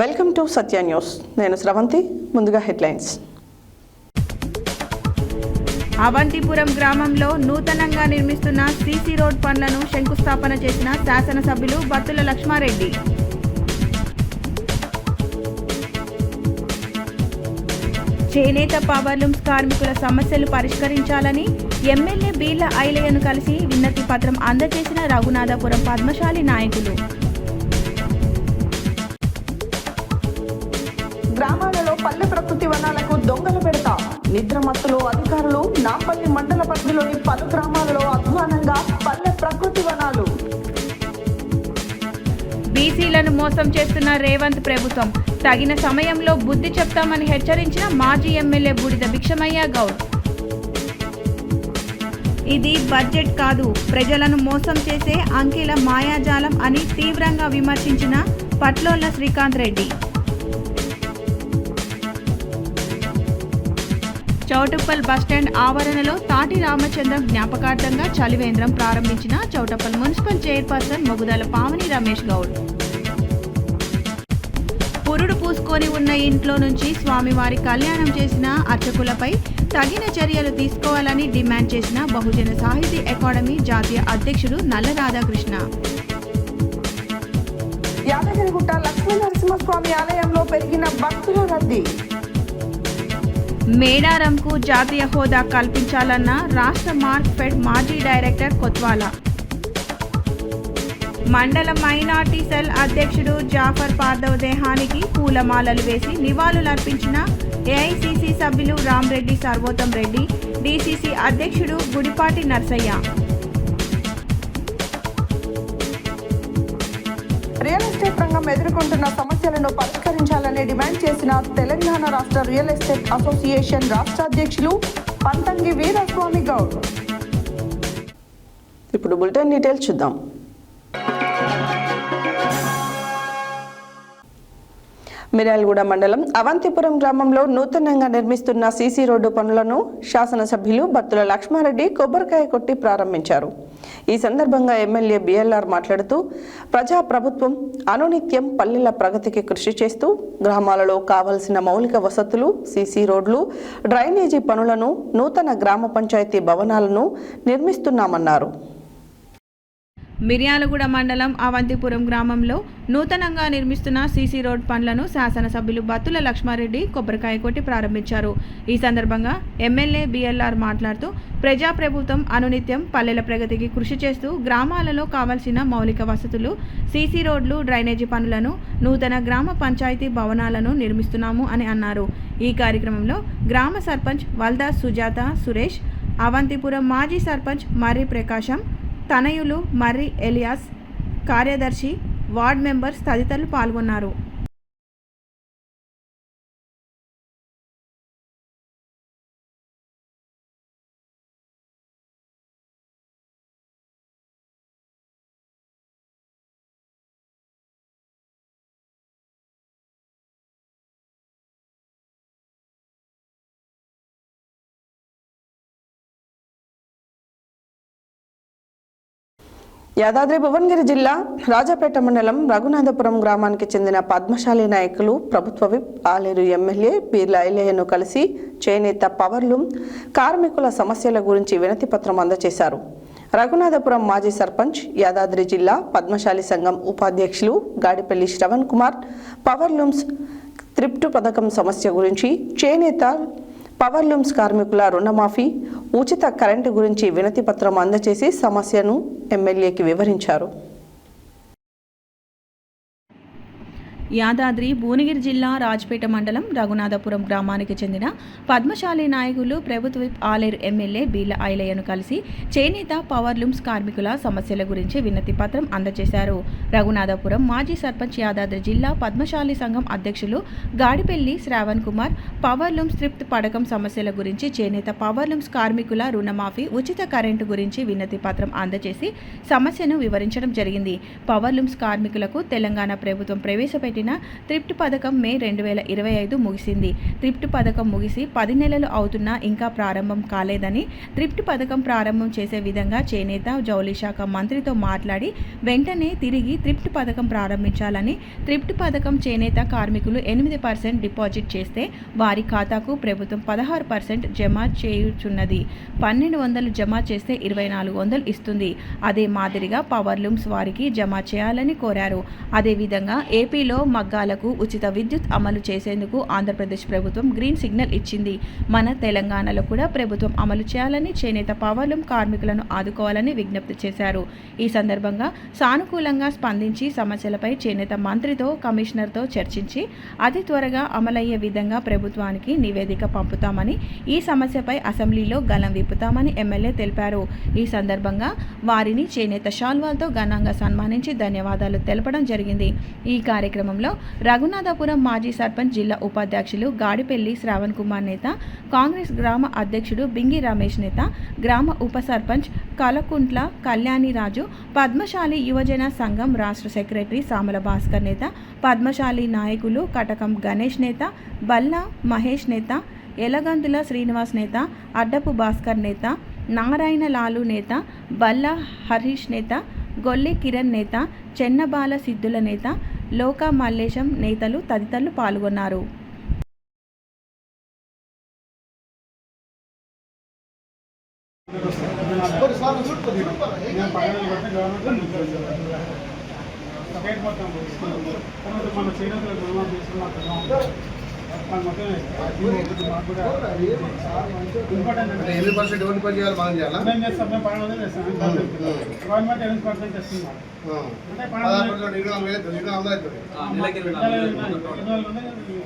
Welcome to Satya news. నేను స్రవంతి. ముందుగా headlines. Avantipuram గ్రామంలో నూతనంగా నిర్మిస్తున్న సీసీ రోడ్ పనులను శంకుస్థాపన చేసిన శాసనసభ్యులు బత్తుల లక్ష్మారెడ్డి. చేనేత పవర్లూమ్స్ కార్మికుల సమస్యలు పరిష్కరించాలని ఎమ్మెల్యే బీర్ల ఐలయ్యను కలిసి విన్నతి పత్రం అందజేసిన రఘునాథపురం పద్మశాలి నాయకులు. గ్రామాలలో పల్లె ప్రకృతి వనాలకు దొంగలు పెడతా. నిద్రమత్తులో అధికారులు. నాంపల్లి మండల పరిధిలోని పలు గ్రామాలలో అధ్వానంగా పల్లె ప్రకృతి వనాలు. బీసీలను మోసం చేస్తున్న రేవంత్ ప్రభుత్వం. తగిన సమయంలో బుద్ధి చెప్తామని హెచ్చరించిన మాజీ ఎమ్మెల్యే బూడిద భిక్షమయ్య గౌడ్. ఇది బడ్జెట్ కాదు, ప్రజలను మోసం చేసే అంకెల మాయాజాలం అని తీవ్రంగా విమర్శించిన పట్లోళ్ల శ్రీకాంత్ రెడ్డి. చౌటుప్పల్ బస్టాండ్ ఆవరణలో తాటి రామచంద్రం జ్ఞాపకార్థంగా చలివేంద్రం ప్రారంభించిన చౌటుప్పల్ మున్సిపల్ చైర్పర్సన్ మొగుదాల పావని రమేష్ గౌడ్. పురుడు పూసుకొని ఉన్న ఇంట్లో నుంచి స్వామివారి కళ్యాణం చేసిన అర్చకులపై తగిన చర్యలు తీసుకోవాలని డిమాండ్ చేసిన బహుజన సాహితీ అకాడమీ జాతీయ అధ్యక్షుడు నల్ల రాధాకృష్ణ. యాదగిరిగుట్ట లక్ష్మీ నరసింహస్వామి ఆలయంలో పెరిగిన భక్తుల రద్దీ. మేడారంకు జాతీయ హోదా కల్పించాలన్న రాష్ట్ర మార్క్ఫెడ్ మాజీ డైరెక్టర్ కొత్వాల. మండల మైనార్టీ సెల్ అధ్యక్షుడు జాఫర్ పార్దవ్ దేహానికి పూలమాలలు వేసి నివాళులర్పించిన ఏఐసిసి సభ్యులు రామ్రెడ్డి సర్వోత్తం రెడ్డి, డిసిసి అధ్యక్షుడు గుడిపాటి నర్సయ్య. రియల్ ఎస్టేట్ రంగం ఎదుర్కొంటున్న సమస్యలను పరిష్కరించాలని డిమాండ్ చేసిన తెలంగాణ రాష్ట్ర రియల్ ఎస్టేట్ అసోసియేషన్ రాష్ట్ర అధ్యక్షులు పంతంగి వీరస్వామి గౌడ్. ఇప్పుడు బులెటిన్ డీటెయిల్స్ చూద్దాం. మిర్యాలగూడ మండలం అవంతిపురం గ్రామంలో నూతనంగా నిర్మిస్తున్న సీసీ రోడ్డు పనులను శాసనసభ్యులు బత్తుల లక్ష్మారెడ్డి కొబ్బరికాయ కొట్టి ప్రారంభించారు. ఈ సందర్భంగా ఎమ్మెల్యే బిఎల్ఆర్ మాట్లాడుతూ ప్రజాప్రభుత్వం అనునిత్యం పల్లెల ప్రగతికి కృషి చేస్తూ గ్రామాలలో కావలసిన మౌలిక వసతులు, సీసీ రోడ్లు, డ్రైనేజీ పనులను, నూతన గ్రామ పంచాయతీ భవనాలను నిర్మిస్తున్నామన్నారు. మిర్యాలగూడ మండలం అవంతిపురం గ్రామంలో నూతనంగా నిర్మిస్తున్న సీసీ రోడ్ పనులను శాసనసభ్యులు బత్తుల లక్ష్మారెడ్డి కొబ్బరికాయ కొట్టి ప్రారంభించారు. ఈ సందర్భంగా ఎమ్మెల్యే బిఎల్ఆర్ మాట్లాడుతూ ప్రజాప్రభుత్వం అనునిత్యం పల్లెల ప్రగతికి కృషి చేస్తూ గ్రామాలలో కావాల్సిన మౌలిక వసతులు, సీసీ రోడ్లు, డ్రైనేజీ పనులను, నూతన గ్రామ పంచాయతీ భవనాలను నిర్మిస్తున్నాము అని అన్నారు. ఈ కార్యక్రమంలో గ్రామ సర్పంచ్ వల్దా సుజాత సురేష్, అవంతిపురం మాజీ సర్పంచ్ మర్రి ప్రకాశం, తనయులు మర్రి ఎలియాస్, కార్యదర్శి, వార్డ్ మెంబర్స్ తదితరులు పాల్గొన్నారు. యాదాద్రి భువనగిరి జిల్లా రాజాపేట మండలం రఘునాథపురం గ్రామానికి చెందిన పద్మశాలి నాయకులు ప్రభుత్వ విప్ ఆలేరు ఎమ్మెల్యే బీర్ల ఐలయ్యను కలిసి చేనేత పవర్లూమ్ కార్మికుల సమస్యల గురించి వినతి పత్రం అందజేశారు. రఘునాథపురం మాజీ సర్పంచ్, యాదాద్రి జిల్లా పద్మశాలి సంఘం ఉపాధ్యక్షులు గాడిపల్లి శ్రవణ్ కుమార్ పవర్లూమ్స్ త్రిప్టు పథకం సమస్య గురించి, చేనేత పవర్లూమ్స్ కార్మికుల రుణమాఫీ, ఉచిత కరెంటు గురించి వినతి పత్రం అందజేసి సమస్యను ఎమ్మెల్యేకి వివరించారు. యాదాద్రి భువనగిరి జిల్లా రాజపేట మండలం రఘునాథపురం గ్రామానికి చెందిన పద్మశాలి నాయకులు ప్రభుత్వ విప్ ఆలేరు ఎమ్మెల్యే బీర్ల ఐలయ్యను కలిసి చేనేత పవర్లూమ్స్ కార్మికుల సమస్యల గురించి వినతి పత్రం అందజేశారు. రఘునాథపురం మాజీ సర్పంచ్, యాదాద్రి జిల్లా పద్మశాలి సంఘం అధ్యక్షులు గాడిపల్లి శ్రావణ్ కుమార్ పవర్లూమ్స్ త్రిప్ట్ పథకం సమస్యల గురించి, చేనేత పవర్లూమ్స్ కార్మికుల రుణమాఫీ, ఉచిత కరెంటు గురించి వినతి పత్రం అందజేసి సమస్యను వివరించడం జరిగింది. పవర్లూమ్స్ కార్మికులకు తెలంగాణ ప్రభుత్వం ప్రవేశపెట్టిన చేపట్టిన త్రిప్ట్ పథకం మే 2025 ముగిసింది. త్రిప్ట్ పథకం ముగిసి 10 నెలలు అవుతున్నా ఇంకా ప్రారంభం కాలేదని, త్రిప్ట్ పథకం ప్రారంభం చేసే విధంగా చేనేత, జౌళి శాఖ మంత్రితో మాట్లాడి వెంటనే తిరిగి త్రిప్ట్ పథకం ప్రారంభించాలని, త్రిప్ట్ పథకం చేనేత కార్మికులు 8% డిపాజిట్ చేస్తే వారి ఖాతాకు ప్రభుత్వం 16% జమ చేయుచున్నది. 1200 జమ చేస్తే 2400 ఇస్తుంది. అదే మాదిరిగా పవర్ లూమ్స్ వారికి జమ చేయాలని కోరారు. అదేవిధంగా ఏపీలో మగ్గాలకు ఉచిత విద్యుత్ అమలు చేసేందుకు ఆంధ్రప్రదేశ్ ప్రభుత్వం గ్రీన్ సిగ్నల్ ఇచ్చింది. మన తెలంగాణలో కూడా ప్రభుత్వం అమలు చేయాలని, చేనేత పవర్లూమ్ కార్మికులను ఆదుకోవాలని విజ్ఞప్తి చేశారు. ఈ సందర్భంగా సానుకూలంగా స్పందించి సమస్యలపై చేనేత మంత్రితో, కమిషనర్తో చర్చించి అతి త్వరగా అమలయ్యే విధంగా ప్రభుత్వానికి నివేదిక పంపుతామని, ఈ సమస్యపై అసెంబ్లీలో గళం విప్పుతామని ఎమ్మెల్యే తెలిపారు. ఈ సందర్భంగా వారిని చేనేత శాల్వాలతో ఘనంగా సన్మానించి ధన్యవాదాలు తెలపడం జరిగింది. ఈ కార్యక్రమంలో రఘునాథపురం మాజీ సర్పంచ్, జిల్లా ఉపాధ్యక్షులు గాడిపెల్లి శ్రావణ్ కుమార్ నేత, కాంగ్రెస్ గ్రామ అధ్యక్షుడు బింగి రమేష్ నేత, గ్రామ ఉప సర్పంచ్ కలకుంట్ల కళ్యాణిరాజు, పద్మశాలి యువజన సంఘం రాష్ట్ర సెక్రటరీ సామల భాస్కర్ నేత, పద్మశాలి నాయకులు కటకం గణేష్ నేత, బల్లా మహేష్ నేత, ఎలగంతుల శ్రీనివాస్ నేత, అడ్డపు భాస్కర్ నేత, నారాయణ లాలు నేత, బల్లా హరీష్ నేత, గొల్లె కిరణ్ నేత, చెన్నబాల సిద్ధుల నేత, లోకా మల్లేశం నేతలు తదితరులు పాల్గొన్నారు.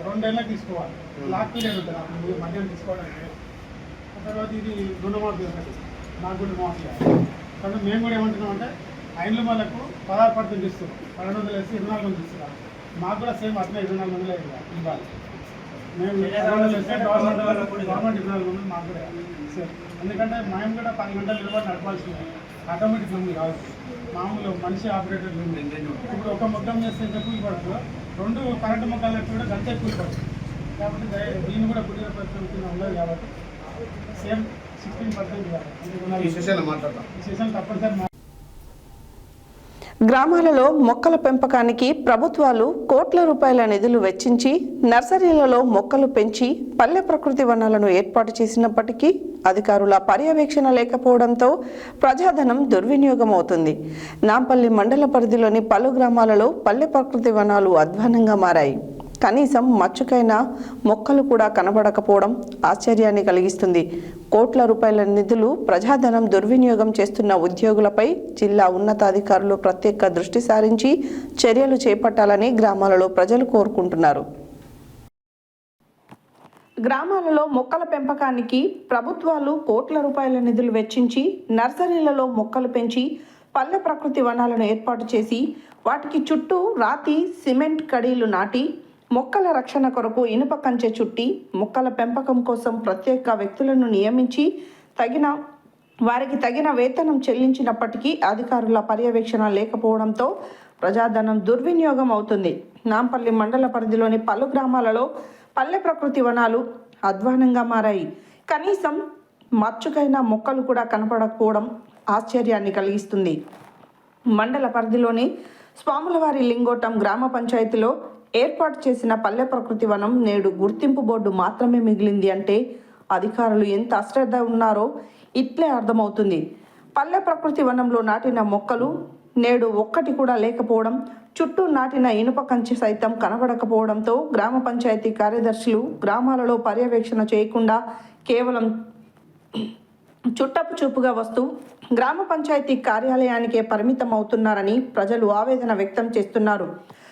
రెండేళ్ళకి తీసుకోవాలి. లాక్ పీరియడ్ ఉంటుంది మధ్యాహ్నం తీసుకోవడానికి. తర్వాత ఇది రుణమాఫీ నాకు కూడా మాఫీ కాబట్టి మేము కూడా ఏమంటున్నాం అంటే ఐన్లు వాళ్ళకు 16% ఇస్తారు. 1200 వేసి 2400 ఇస్తున్నారు. మాకు కూడా సేమ్ అట్లా 2400 ఇవ్వాలి. మేము 1200 వేస్తే గవర్నమెంట్ 2400 మాకు కూడా సేమ్. ఎందుకంటే మేము కూడా 10 గంటలు నిలబడి నడపాల్సింది. ఆటోమేటిక్ ఉంది కాదు, మామూలు మనిషి ఆపరేటర్ ఉంది. ఇప్పుడు ఒక మొగ్గం చేస్తే కూలి పడుతుంది, 2 కరెంటు మొక్కలకు కూడా గంటే కూలి పడుతుంది. కాబట్టి దీన్ని కూడా పుట్టిన పరిస్థితి ఉండదు. కాబట్టి సేమ్ 16% ఇవ్వాలి. ఈ సెషన్ తప్పనిసరి. గ్రామాలలో మొక్కల పెంపకానికి ప్రభుత్వాలు కోట్ల రూపాయల నిధులు వెచ్చించి నర్సరీలలో మొక్కలు పెంచి పల్లె ప్రకృతి వనాలను ఏర్పాటు చేసినప్పటికీ అధికారుల పర్యవేక్షణ లేకపోవడంతో ప్రజాధనం దుర్వినియోగం అవుతుంది. నాంపల్లి మండల పరిధిలోని పలు గ్రామాలలో పల్లె ప్రకృతి వనాలు అధ్వానంగా మారాయి. కనీసం మచ్చుకైనా మొక్కలు కూడా కనబడకపోవడం ఆశ్చర్యాన్ని కలిగిస్తుంది. కోట్ల రూపాయల నిధులు ప్రజాధనం దుర్వినియోగం చేస్తున్న ఉద్యోగులపై జిల్లా ఉన్నతాధికారులు ప్రత్యేక దృష్టి సారించి చర్యలు చేపట్టాలని గ్రామాలలో ప్రజలు కోరుకుంటున్నారు. గ్రామాలలో మొక్కల పెంపకానికి ప్రభుత్వాలు కోట్ల రూపాయల నిధులు వెచ్చించి నర్సరీలలో మొక్కలు పెంచి పల్లె ప్రకృతి వనాలను ఏర్పాటు చేసి వాటికి చుట్టూ రాతి సిమెంట్ కడీలు నాటి మొక్కల రక్షణ కొరకు ఇనుప కంచె చుట్టి మొక్కల పెంపకం కోసం ప్రత్యేక వ్యక్తులను నియమించి వారికి తగిన వేతనం చెల్లించినప్పటికీ అధికారుల పర్యవేక్షణ లేకపోవడంతో ప్రజాధనం దుర్వినియోగం అవుతుంది. నాంపల్లి మండల పరిధిలోని పలు గ్రామాలలో పల్లె ప్రకృతి వనాలు అధ్వానంగా మారాయి. కనీసం మచ్చుకైన మొక్కలు కూడా కనపడకపోవడం ఆశ్చర్యాన్ని కలిగిస్తుంది. మండల పరిధిలోని స్వాములవారి లింగోటం గ్రామ పంచాయతీలో ఏర్పాటు చేసిన పల్లె ప్రకృతి వనం నేడు గుర్తింపు బోర్డు మాత్రమే మిగిలింది అంటే అధికారులు ఎంత అశ్రద్ధ ఉన్నారో ఇట్లే అర్థమవుతుంది. పల్లె ప్రకృతి వనంలో నాటిన మొక్కలు నేడు ఒక్కటి కూడా లేకపోవడం, చుట్టూ నాటిన ఇనుప కంచె సైతం కనబడకపోవడంతో గ్రామ పంచాయతీ కార్యదర్శులు గ్రామాలలో పర్యవేక్షణ చేయకుండా కేవలం చుట్టపు చూపుగా వస్తూ గ్రామ పంచాయతీ కార్యాలయానికే పరిమితం అవుతున్నారని ప్రజలు ఆవేదన వ్యక్తం చేస్తున్నారు.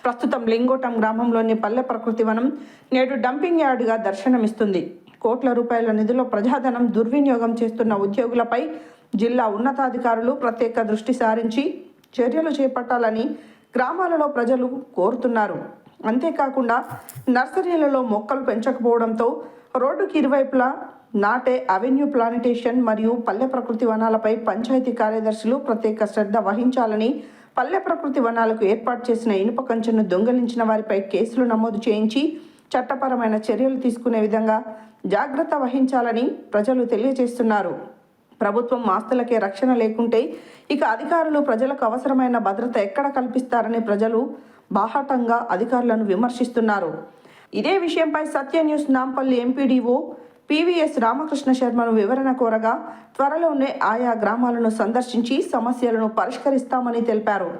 ప్రస్తుతం లింగోటం గ్రామంలోని పల్లె ప్రకృతి వనం నేడు డంపింగ్ యార్డుగా దర్శనమిస్తుంది. కోట్ల రూపాయల నిధుల ప్రజాధనం దుర్వినియోగం చేస్తున్న ఉద్యోగులపై జిల్లా ఉన్నతాధికారులు ప్రత్యేక దృష్టి సారించి చర్యలు చేపట్టాలని గ్రామాలలో ప్రజలు కోరుతున్నారు. అంతేకాకుండా నర్సరీలలో మొక్కలు పెంచకపోవడంతో రోడ్డుకి ఇరువైపులా నాటే అవెన్యూ ప్లాంటేషన్ మరియు పల్లె ప్రకృతి వనాలపై పంచాయతీ కార్యదర్శులు ప్రత్యేక శ్రద్ధ వహించాలని పల్లె ప్రకృతి వనాలకు ఏర్పాటు చేసిన ఇనుప కంచెను దొంగిలించిన వారిపై కేసులు నమోదు చేయించి చట్టపరమైన చర్యలు తీసుకునే విధంగా జాగ్రత్త వహించాలని ప్రజలు తెలియజేస్తున్నారు. ప్రభుత్వం ఆస్తులకే రక్షణ లేకుంటే ఇక అధికారులు ప్రజలకు అవసరమైన భద్రత ఎక్కడ కల్పిస్తారని ప్రజలు బాహాటంగా అధికారులను విమర్శిస్తున్నారు. ఇదే విషయంపై Satya news Nampally MPDO PVS Ramakrishna శర్మను వివరణ కోరగా త్వరలోనే ఆయా గ్రామాలను సందర్శించి సమస్యలను పరిష్కరిస్తామని తెలిపారు.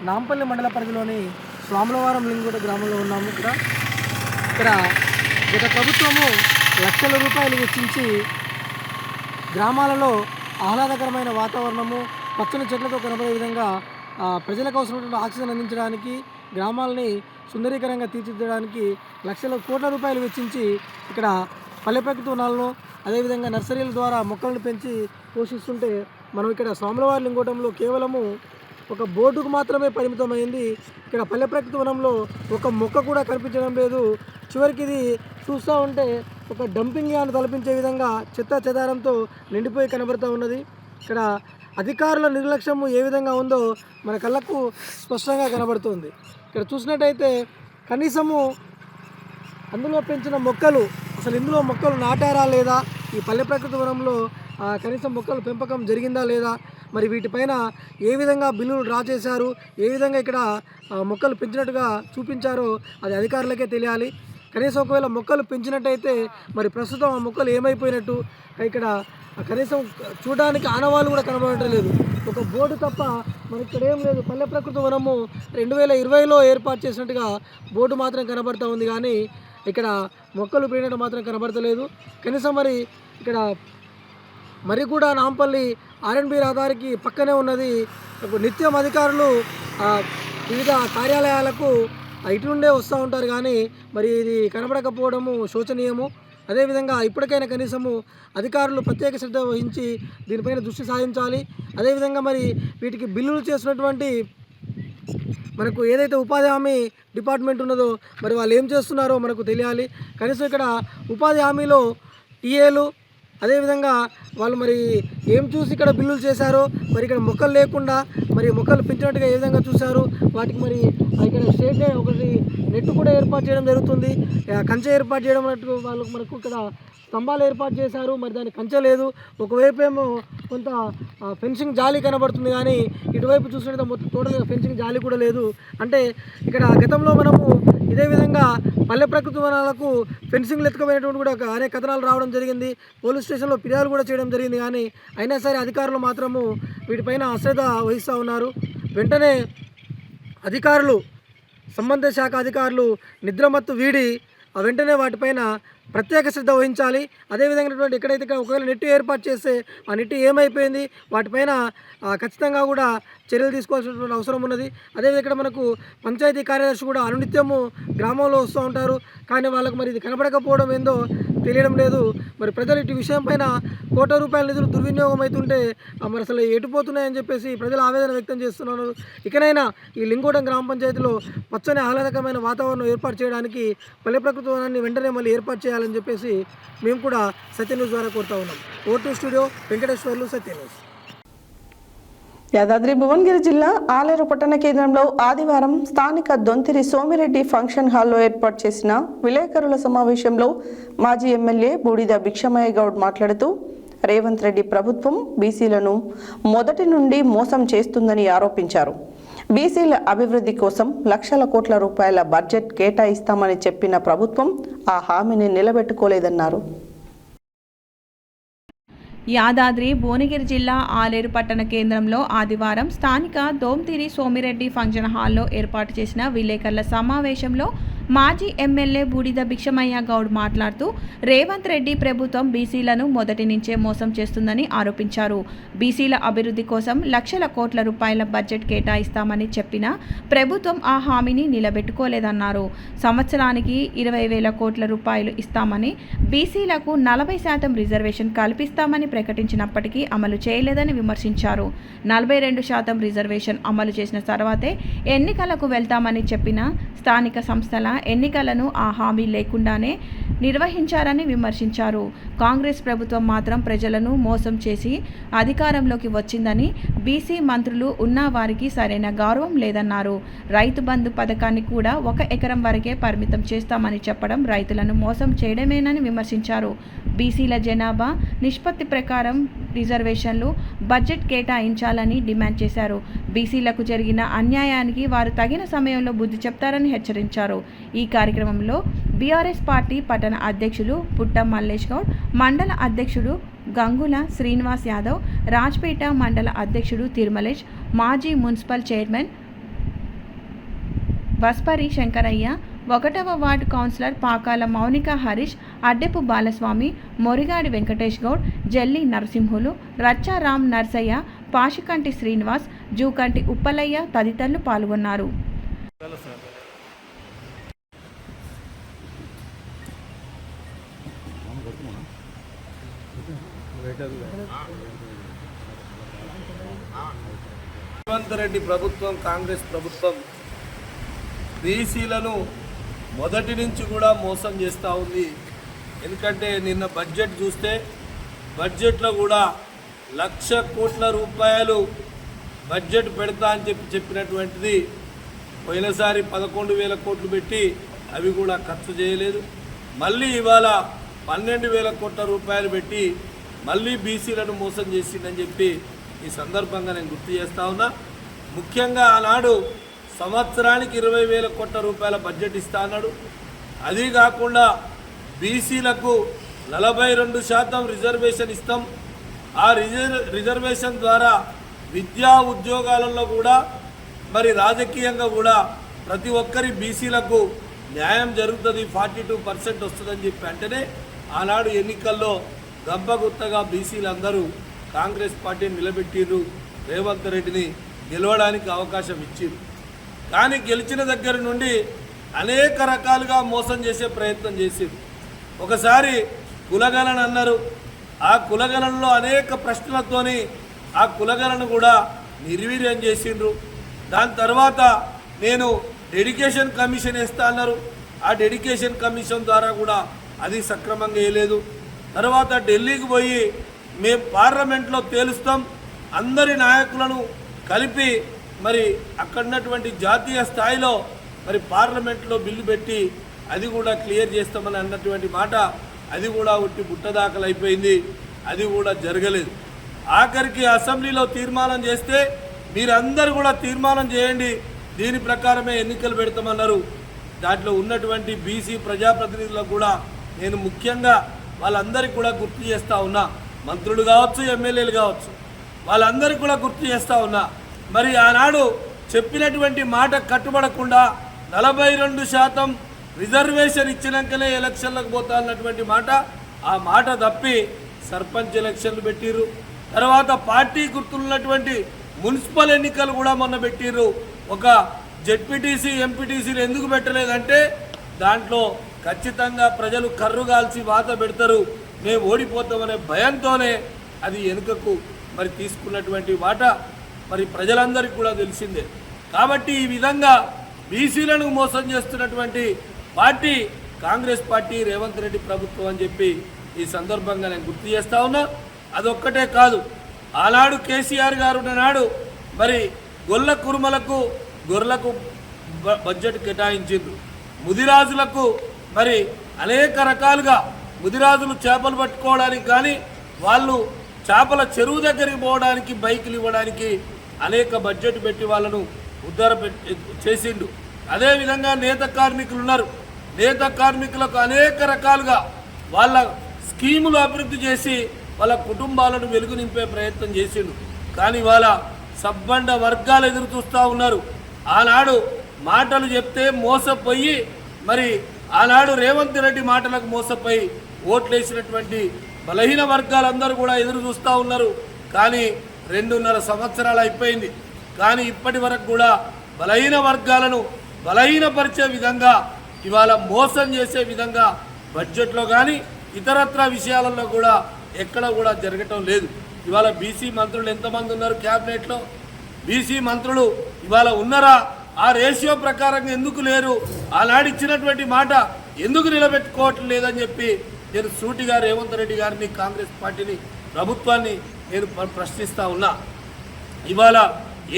నాంపల్లి మండల పరిధిలోని స్వాములవారం లింగుట గ్రామంలో ఉన్నాము. ఇక్కడ గత ప్రభుత్వము లక్షల రూపాయలు వెచ్చించి గ్రామాలలో ఆహ్లాదకరమైన వాతావరణము, పచ్చని చెట్లతో కనబడే విధంగా ప్రజలకు అవసరమైనటువంటి ఆక్సిజన్ అందించడానికి, గ్రామాలని సుందరీకరంగా తీర్చిదిద్దడానికి లక్షల కోట్ల రూపాయలు వెచ్చించి ఇక్కడ పల్లె ప్రకృతి వనాలను అదేవిధంగా నర్సరీల ద్వారా మొక్కలను పెంచి పోషిస్తుంటే మనం ఇక్కడ స్వాములవారి లింగోటంలో కేవలము ఒక బోర్డుకు మాత్రమే పరిమితమైంది. ఇక్కడ పల్లె ప్రకృతి వనంలో ఒక మొక్క కూడా కనిపించడం లేదు. చివరికి ఇది చూస్తూ ఉంటే ఒక డంపింగ్ యార్డ్ తలపించే విధంగా చెత్త చెదారంతో నిండిపోయి కనబడుతూ ఉన్నది. ఇక్కడ అధికారుల నిర్లక్ష్యము ఏ విధంగా ఉందో మన కళ్ళకు స్పష్టంగా కనబడుతుంది. ఇక్కడ చూసినట్టయితే కనీసము అందులో పెంచిన మొక్కలు, అసలు ఇందులో మొక్కలు నాటారా లేదా, ఈ పల్లె ప్రకృతి వనంలో కనీసం మొక్కల పెంపకం జరిగిందా లేదా, మరి వీటిపైన ఏ విధంగా బిల్లులు డ్రా చేశారు, ఏ విధంగా ఇక్కడ మొక్కలు పెంచినట్టుగా చూపించారో అది అధికారులకే తెలియాలి. కనీసం ఒకవేళ మొక్కలు పెంచినట్టయితే మరి ప్రస్తుతం ఆ మొక్కలు ఏమైపోయినట్టు, ఇక్కడ కనీసం చూడడానికి ఆనవాళ్ళు కూడా కనబడటం లేదు. ఒక బోర్డు తప్ప మరి ఇక్కడ ఏం లేదు. పల్లె ప్రకృతి వనము 2020లో ఏర్పాటు చేసినట్టుగా బోర్డు మాత్రం కనబడుతూ ఉంది, కానీ ఇక్కడ మొక్కలు పెరిగినట్టు మాత్రం కనబడతలేదు. కనీసం మరి ఇక్కడ మరి కూడా నాంపల్లి R&B రహదారికి పక్కనే ఉన్నది. నిత్యం అధికారులు వివిధ కార్యాలయాలకు ఇటు నుండే వస్తూ ఉంటారు, కానీ మరి ఇది కనబడకపోవడము శోచనీయము. అదేవిధంగా ఇప్పటికైనా కనీసము అధికారులు ప్రత్యేక శ్రద్ధ వహించి దీనిపైన దృష్టి సాధించాలి. అదేవిధంగా మరి వీటికి బిల్లులు చేసినటువంటి మనకు ఏదైతే ఉపాధి హామీ డిపార్ట్మెంట్ ఉన్నదో మరి వాళ్ళు ఏం చేస్తున్నారో మనకు తెలియాలి. కనీసం ఇక్కడ ఉపాధి హామీలో టీఏలు అదేవిధంగా వాళ్ళు మరి ఏం చూసి ఇక్కడ బిల్లులు చేశారో, మరి ఇక్కడ మొక్కలు లేకుండా మరి మొక్కలు పెంచినట్టుగా ఏ విధంగా చూశారు, వాటికి మరి ఇక్కడ స్టేట్ ఒకటి నెట్ కూడా ఏర్పాటు చేయడం జరుగుతుంది, కంచె ఏర్పాటు చేయడం అన్నట్టు వాళ్ళకు మనకు ఇక్కడ స్తంభాలు ఏర్పాటు చేశారు, మరి దానికి కంచె లేదు. ఒకవైపు ఏమో కొంత ఫెన్సింగ్ జాలి కనబడుతుంది, కానీ ఇటువైపు చూసినట్టు మొత్తం టోటల్గా ఫెన్సింగ్ జాలి కూడా లేదు. అంటే ఇక్కడ గతంలో మనము ఇదే విధంగా పల్లె ప్రకృతి వనాలకు ఫెన్సింగ్లు ఎత్తుకుపోయినటువంటి కూడా అనేక కథనాలు రావడం జరిగింది. పోలీస్ స్టేషన్లో ఫిర్యాదు కూడా చేయడం జరిగింది. కానీ అయినా సరే అధికారులు మాత్రము వీటిపైన అశ్రద్ధ వహిస్తూ ఉన్నారు. వెంటనే అధికారులు, సంబంధిత శాఖ అధికారులు నిద్రమత్తు వీడి వెంటనే వాటిపైన ప్రత్యేక శ్రద్ధ వహించాలి. అదేవిధంగా ఎక్కడైతే ఒకవేళ నెట్ ఏర్పాటు చేస్తే ఆ నెట్ ఏమైపోయింది వాటిపైన ఖచ్చితంగా కూడా చర్యలు తీసుకోవాల్సినటువంటి అవసరం ఉన్నది. అదేవిధంగా ఇక్కడ మనకు పంచాయతీ కార్యదర్శి కూడా అనునిత్యము గ్రామంలో వస్తూ ఉంటారు. కానీ వాళ్ళకు మరి ఇది కనబడకపోవడం ఏందో తెలియడం లేదు. మరి ప్రజలు ఇటు విషయం పైన ₹1,00,00,000 నిధులు దుర్వినియోగం అవుతుంటే మరి అసలు ఎటుపోతున్నాయని చెప్పేసి ప్రజలు ఆవేదన వ్యక్తం చేస్తున్నారు. ఇకనైనా ఈ లింగోటం గ్రామ పంచాయతీలో పచ్చని ఆహ్లాదకరమైన వాతావరణం ఏర్పాటు చేయడానికి పల్లె ప్రకృతి వనాన్ని వెంటనే మళ్ళీ ఏర్పాటు చేయాలని చెప్పేసి మేము కూడా సత్య న్యూస్ ద్వారా కోరుతా ఉన్నాం. ఓటు స్టూడియో వెంకటేశ్వర్లు, సత్య న్యూస్. యాదాద్రి భువనగిరి జిల్లా ఆలేరు పట్టణ కేంద్రంలో ఆదివారం స్థానిక దొంతిరి సోమిరెడ్డి ఫంక్షన్ హాల్లో ఏర్పాటు చేసిన విలేకరుల సమావేశంలో మాజీ ఎమ్మెల్యే బూడిద భిక్షమయ్య గౌడ్ మాట్లాడుతూ రేవంత్ రెడ్డి ప్రభుత్వం బీసీలను మొదటి నుండి మోసం చేస్తుందని ఆరోపించారు. బీసీల అభివృద్ధి కోసం లక్షల కోట్ల రూపాయల బడ్జెట్ కేటాయిస్తామని చెప్పిన ప్రభుత్వం ఆ హామీని నిలబెట్టుకోలేదన్నారు. యాదాద్రి భువనగిరి జిల్లా ఆలేరు పట్టణ కేంద్రంలో ఆదివారం స్థానిక దోమ్తిరి సోమిరెడ్డి ఫంక్షన్ హాల్లో ఏర్పాటు చేసిన విలేకరుల సమావేశంలో మాజీ ఎమ్మెల్యే బూడిద భిక్షమయ్య గౌడ్ మాట్లాడుతూ రేవంత్ రెడ్డి ప్రభుత్వం బీసీలను మొదటి నుంచే మోసం చేస్తుందని ఆరోపించారు. బీసీల అభివృద్ధి కోసం లక్షల కోట్ల రూపాయల బడ్జెట్ కేటాయిస్తామని చెప్పినా ప్రభుత్వం ఆ హామీని నిలబెట్టుకోలేదన్నారు. సంవత్సరానికి 20,000 కోట్ల రూపాయలు ఇస్తామని, బీసీలకు 40% రిజర్వేషన్ కల్పిస్తామని ప్రకటించినప్పటికీ అమలు చేయలేదని విమర్శించారు. 42% రిజర్వేషన్ అమలు చేసిన తర్వాతే ఎన్నికలకు వెళ్తామని చెప్పిన స్థానిక సంస్థల ఎన్నికలను ఆ హామీ లేకుండానే నిర్వహించారని విమర్శించారు. కాంగ్రెస్ ప్రభుత్వం మాత్రం ప్రజలను మోసం చేసి అధికారంలోకి వచ్చిందని, బీసీ మంత్రులు ఉన్న వారికి సరైన గౌరవం లేదన్నారు. రైతు బంధు పథకాన్ని కూడా 1 ఎకరం వరకే పరిమితం చేస్తామని చెప్పడం రైతులను మోసం చేయడమేనని విమర్శించారు. బీసీల జనాభా నిష్పత్తి ప్రకారం రిజర్వేషన్లు బడ్జెట్ కేటాయించాలని డిమాండ్ చేశారు. బీసీలకు జరిగిన అన్యాయానికి వారు తగిన సమయంలో బుద్ధి చెప్తారని హెచ్చరించారు. ఈ కార్యక్రమంలో బీఆర్ఎస్ పార్టీ పట్టణ అధ్యక్షులు పుట్ట మల్లేష్ గౌడ్, మండల అధ్యక్షుడు గంగుల శ్రీనివాస్ యాదవ్, రాజ్పేట మండల అధ్యక్షుడు తిరుమలేష్, మాజీ మున్సిపల్ చైర్మన్ బస్పరి శంకరయ్య, 1వ వార్డు కౌన్సిలర్ పాకాల మౌనిక హరీష్, అడ్డెపు బాలస్వామి, మొరిగాడి వెంకటేష్ గౌడ్, జల్లి నరసింహులు, రచ్చారాం నర్సయ్య, పాషికంటి శ్రీనివాస్, జూకంటి ఉప్పలయ్య తదితరులు పాల్గొన్నారు. రేవంత్ రెడ్డి ప్రభుత్వం, కాంగ్రెస్ ప్రభుత్వం బీసీలను మొదటి నుంచి కూడా మోసం చేస్తూ ఉంది. ఎందుకంటే నిన్న బడ్జెట్ చూస్తే బడ్జెట్లో కూడా 1,00,000 కోట్ల రూపాయలు బడ్జెట్ పెడతా అని చెప్పినటువంటిది పోయినసారి 11,000 కోట్లు పెట్టి అవి కూడా ఖర్చు చేయలేదు. మళ్ళీ ఇవాళ 12,000 కోట్ల రూపాయలు పెట్టి మళ్ళీ బీసీలను మోసం చేసిందని చెప్పి ఈ సందర్భంగా నేను గుర్తు చేస్తా ఉన్నా. ముఖ్యంగా ఆనాడు సంవత్సరానికి 20,000 కోట్ల రూపాయల బడ్జెట్ ఇస్తా అన్నాడు. అది కాకుండా బీసీలకు 42% రిజర్వేషన్ ఇస్తాం. ఆ రిజర్వేషన్ ద్వారా విద్యా ఉద్యోగాలలో కూడా మరి రాజకీయంగా కూడా ప్రతి ఒక్కరి బీసీలకు న్యాయం జరుగుతుంది, 42% వస్తుందని చెప్పి అంటేనే ఆనాడు ఎన్నికల్లో గంపగుత్తగా బీసీలందరూ కాంగ్రెస్ పార్టీని నిలబెట్టిర్రు, రేవంత్ రెడ్డిని గెలవడానికి అవకాశం ఇచ్చిర్రు. కానీ గెలిచిన దగ్గర నుండి అనేక రకాలుగా మోసం చేసే ప్రయత్నం చేసిర్రు. ఒకసారి కులగణన అన్నారు. ఆ కులగణనలో అనేక ప్రశ్నలతోని ఆ కులగణను కూడా నిర్వీర్యం చేసిండ్రు. దాని తర్వాత నేను డెడికేషన్ కమిషన్ వేస్తా అన్నారు. ఆ డెడికేషన్ కమిషన్ ద్వారా కూడా అది సక్రమంగా వేయలేదు. తర్వాత ఢిల్లీకి పోయి మేము పార్లమెంట్లో తేలుస్తాం, అందరి నాయకులను కలిపి మరి అక్కడ ఉన్నటువంటి జాతీయ స్థాయిలో మరి పార్లమెంట్లో బిల్లు పెట్టి అది కూడా క్లియర్ చేస్తామని అన్నటువంటి మాట అది కూడా ఉట్టి బుట్టదాఖలు అయిపోయింది. అది కూడా జరగలేదు. ఆఖరికి అసెంబ్లీలో తీర్మానం చేస్తే మీరందరూ కూడా తీర్మానం చేయండి, దీని ప్రకారమే ఎన్నికలు పెడతామన్నారు. దాంట్లో ఉన్నటువంటి బీసీ ప్రజాప్రతినిధులకు కూడా నేను ముఖ్యంగా వాళ్ళందరికీ కూడా గుర్తు చేస్తూ ఉన్నా, మంత్రులు కావచ్చు, ఎమ్మెల్యేలు కావచ్చు, వాళ్ళందరికీ కూడా గుర్తు చేస్తూ ఉన్నా. మరి ఆనాడు చెప్పినటువంటి మాట కట్టుబడకుండా 42% రిజర్వేషన్ ఇచ్చినాకనే ఎలక్షన్లకు పోతా అన్నటువంటి మాట, ఆ మాట తప్పి సర్పంచ్ ఎలక్షన్లు పెట్టిర్రు. తర్వాత పార్టీ గుర్తున్నటువంటి మున్సిపల్ ఎన్నికలు కూడా మొన్న పెట్టిర్రు. ఒక జెడ్పీటీసీ ఎంపీటీసీలు ఎందుకు పెట్టలేదంటే దాంట్లో ఖచ్చితంగా ప్రజలు కర్రు కాల్చి వాత పెడతారు, మేము ఓడిపోతామనే భయంతోనే అది వెనుకకు మరి తీసుకున్నటువంటి మాట మరి ప్రజలందరికీ కూడా తెలిసిందే. కాబట్టి ఈ విధంగా బీసీలను మోసం చేస్తున్నటువంటి పార్టీ కాంగ్రెస్ పార్టీ, రేవంత్ రెడ్డి ప్రభుత్వం అని చెప్పి ఈ సందర్భంగా నేను గుర్తు చేస్తా ఉన్నా. అదొక్కటే కాదు, ఆనాడు కేసీఆర్ గారు నాడు మరి గొల్ల కురుమలకు గొర్రెలకు బడ్జెట్ కేటాయించిండ్రు. ముదిరాజులకు మరి అనేక రకాలుగా ముదిరాజులు చేపలు పట్టుకోవడానికి కానీ వాళ్ళు చేపల చెరువు దగ్గరికి పోవడానికి బైకులు ఇవ్వడానికి అనేక బడ్జెట్ పెట్టి వాళ్ళను చేసిండు. అదేవిధంగా నేత కార్మికులు ఉన్నారు, నేత కార్మికులకు అనేక రకాలుగా వాళ్ళ స్కీములు అభివృద్ధి చేసి వాళ్ళ కుటుంబాలను వెలుగు నింపే ప్రయత్నం చేసిండు. కానీ వాళ్ళ సబ్బండ వర్గాలు ఎదురు చూస్తూ ఉన్నారు. ఆనాడు మాటలు చెప్తే మోసపోయి మరి ఆనాడు రేవంత్ రెడ్డి మాటలకు మోసపోయి ఓట్లేసినటువంటి బలహీన వర్గాలందరూ కూడా ఎదురు చూస్తూ ఉన్నారు. కానీ 2.5 సంవత్సరాలు అయిపోయింది, కానీ ఇప్పటి వరకు కూడా బలహీన వర్గాలను బలహీనపరిచే విధంగా, ఇవాళ మోసం చేసే విధంగా బడ్జెట్లో కానీ ఇతరత్ర విషయాలలో కూడా ఎక్కడ కూడా జరగటం లేదు. ఇవాళ బీసీ మంత్రులు ఎంతమంది ఉన్నారు క్యాబినెట్లో? బీసీ మంత్రులు ఇవాళ ఉన్నారా? ఆ రేషియో ప్రకారంగా ఎందుకు లేరు? ఆనాడు ఇచ్చినటువంటి మాట ఎందుకు నిలబెట్టుకోవట్లేదు లేదని చెప్పి నేను సూటిగా రేవంత్ రెడ్డి గారిని, కాంగ్రెస్ పార్టీని, ప్రభుత్వాన్ని నేను ప్రశ్నిస్తూ ఉన్నా. ఇవాళ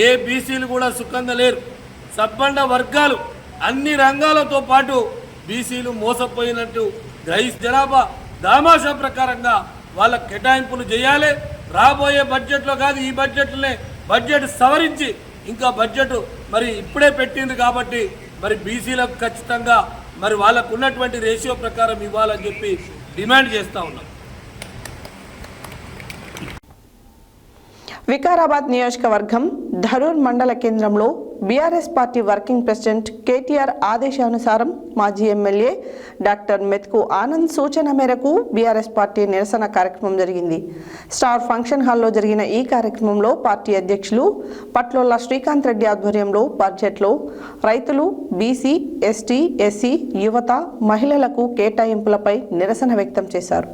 ఏ బీసీలు కూడా సుఖంగా లేరు. సబ్బండ వర్గాలు అన్ని రంగాలతో పాటు బీసీలు మోసపోయినట్టు జనాభా దామాషా ప్రకారంగా వాళ్ళ కేటాయింపులు చేయాలి. రాబోయే బడ్జెట్లో కాదు, ఈ బడ్జెట్లోనే బడ్జెట్ సవరించి ఇంకా బడ్జెట్ మరి ఇప్పుడే పెట్టింది కాబట్టి మరి బీసీలకు ఖచ్చితంగా మరి వాళ్ళకు ఉన్నటువంటి రేషియో ప్రకారం ఇవ్వాలని చెప్పి డిమాండ్ చేస్తూ ఉన్నాం. వికారాబాద్ నియోజకవర్గం ధరూర్ మండల కేంద్రంలో BRS party working president KTR ఆదేశానుసారం మాజీ ఎమ్మెల్యే డాక్టర్ మెతుకు ఆనంద్ సూచన మేరకు బీఆర్ఎస్ పార్టీ నిరసన కార్యక్రమం జరిగింది. స్టార్ ఫంక్షన్ హాల్లో జరిగిన ఈ కార్యక్రమంలో పార్టీ అధ్యక్షులు పట్లోల శ్రీకాంత్ రెడ్డి ఆధ్వర్యంలో బడ్జెట్లో రైతులు, బీసీ, ఎస్టీ, ఎస్సీ, యువత, మహిళలకు కేటాయింపులపై నిరసన వ్యక్తం చేశారు.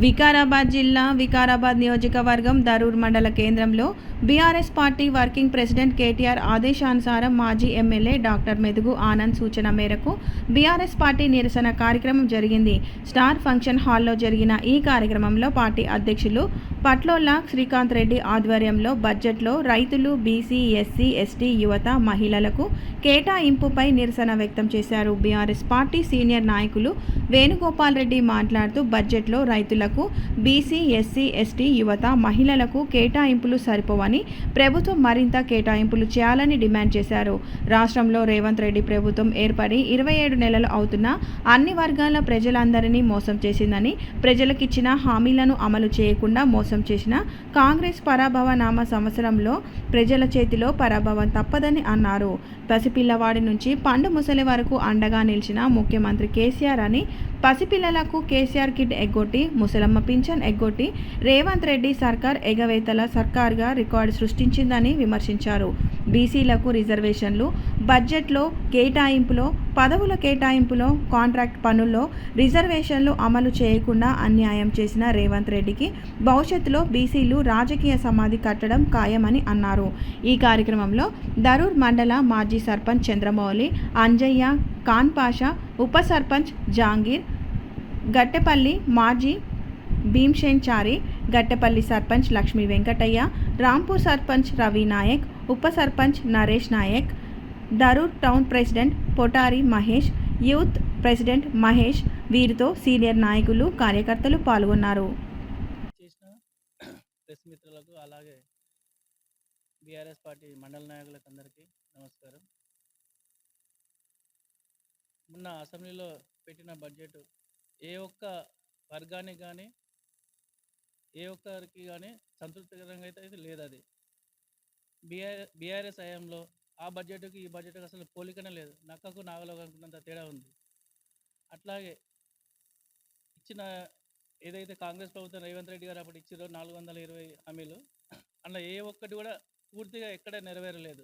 వికారాబాద్ జిల్లా వికారాబాద్ నియోజకవర్గం ధరూర్ మండల కేంద్రంలో BRS party working president KTR ఆదేశానుసారం మాజీ ఎమ్మెల్యే డాక్టర్ మెతుకు ఆనంద్ సూచన మేరకు బీఆర్ఎస్ పార్టీ నిరసన కార్యక్రమం జరిగింది. స్టార్ ఫంక్షన్ హాల్లో జరిగిన ఈ కార్యక్రమంలో పార్టీ అధ్యక్షులు పట్లోల శ్రీకాంత్ రెడ్డి ఆధ్వర్యంలో బడ్జెట్లో రైతులు, బీసీ, ఎస్సీ, ఎస్టీ, యువత, మహిళలకు కేటాయింపుపై నిరసన వ్యక్తం చేశారు. బీఆర్ఎస్ పార్టీ సీనియర్ నాయకులు వేణుగోపాల్ రెడ్డి మాట్లాడుతూ బడ్జెట్లో రైతులకు, బీసీ, ఎస్సీ, ఎస్టీ, యువత, మహిళలకు కేటాయింపులు సరిపోవని, ప్రభుత్వం మరింత కేటాయింపులు చేయాలని డిమాండ్ చేశారు. రాష్ట్రంలో రేవంత్ రెడ్డి ప్రభుత్వం ఏర్పడి 27 నెలలు అవుతున్నా అన్ని వర్గాల ప్రజలందరినీ మోసం చేసిందని, ప్రజలకిచ్చిన హామీలను అమలు చేయకుండా మోసం చేసిన కాంగ్రెస్ పరాభవ నామ సంవత్సరంలో ప్రజల చేతిలో పరాభవం తప్పదని అన్నారు. పసిపిల్లవాడి నుంచి పండు ముసలి వరకు అండగా నిలిచిన ముఖ్యమంత్రి కేసీఆర్ అని, పసిపిల్లలకు కేసీఆర్ కిట్ ఎగ్గొట్టి, ముసలమ్మ పింఛన్ ఎగ్గొట్టి రేవంత్ రెడ్డి సర్కార్ ఎగవేతల సర్కార్గా రికార్డు సృష్టించిందని విమర్శించారు. బీసీలకు రిజర్వేషన్లు, బడ్జెట్లో కేటాయింపులో, పదవుల కేటాయింపులో, కాంట్రాక్ట్ పనుల్లో రిజర్వేషన్లు అమలు చేయకుండా అన్యాయం చేసిన రేవంత్ రెడ్డికి భవిష్యత్తులో బీసీలు రాజకీయ సమాధి కట్టడం ఖాయమని అన్నారు. ఈ కార్యక్రమంలో ధరూర్ మండల మాజీ సర్పంచ్ చంద్రమౌళి, అంజయ్య, ఖాన్ పాషా, ఉప సర్పంచ్ జాంగీర్, గట్టెపల్లి మాజీ భీమ్సేన్ చారి, గట్టెపల్లి సర్పంచ్ లక్ష్మీ వెంకటయ్య, రాంపూర్ సర్పంచ్ రవి నాయక్, ఉప sarpanch Naresh Nayak, Dharur town president Potari Mahesh, youth president Mahesh, వీరితో సీనియర్ నాయకులు, కార్యకర్తలు పాల్గొన్నారు. ప్రెస్ మిత్రులకు అలాగే బీఆర్ఎస్ పార్టీ మండల నాయకులకు అందరికీ నమస్కారం. మొన్న అసెంబ్లీలో పెట్టిన బడ్జెట్ ఏ ఒక్క వర్గానికి కానీ ఏ ఒక్కరికి కానీ సంతృప్తికరంగా అయితే లేదు. అది బీఆర్ఎస్ హయాంలో ఆ బడ్జెట్కి ఈ బడ్జెట్కి అసలు పోలికనే లేదు. నక్కకు నాగలో అనుకున్నంత తేడా ఉంది. అట్లాగే ఇచ్చిన ఏదైతే కాంగ్రెస్ ప్రభుత్వం రేవంత్ రెడ్డి గారు అప్పుడు ఇచ్చారో 420 హామీలు, అందులో ఏ ఒక్కటి కూడా పూర్తిగా ఎక్కడ నెరవేరలేదు.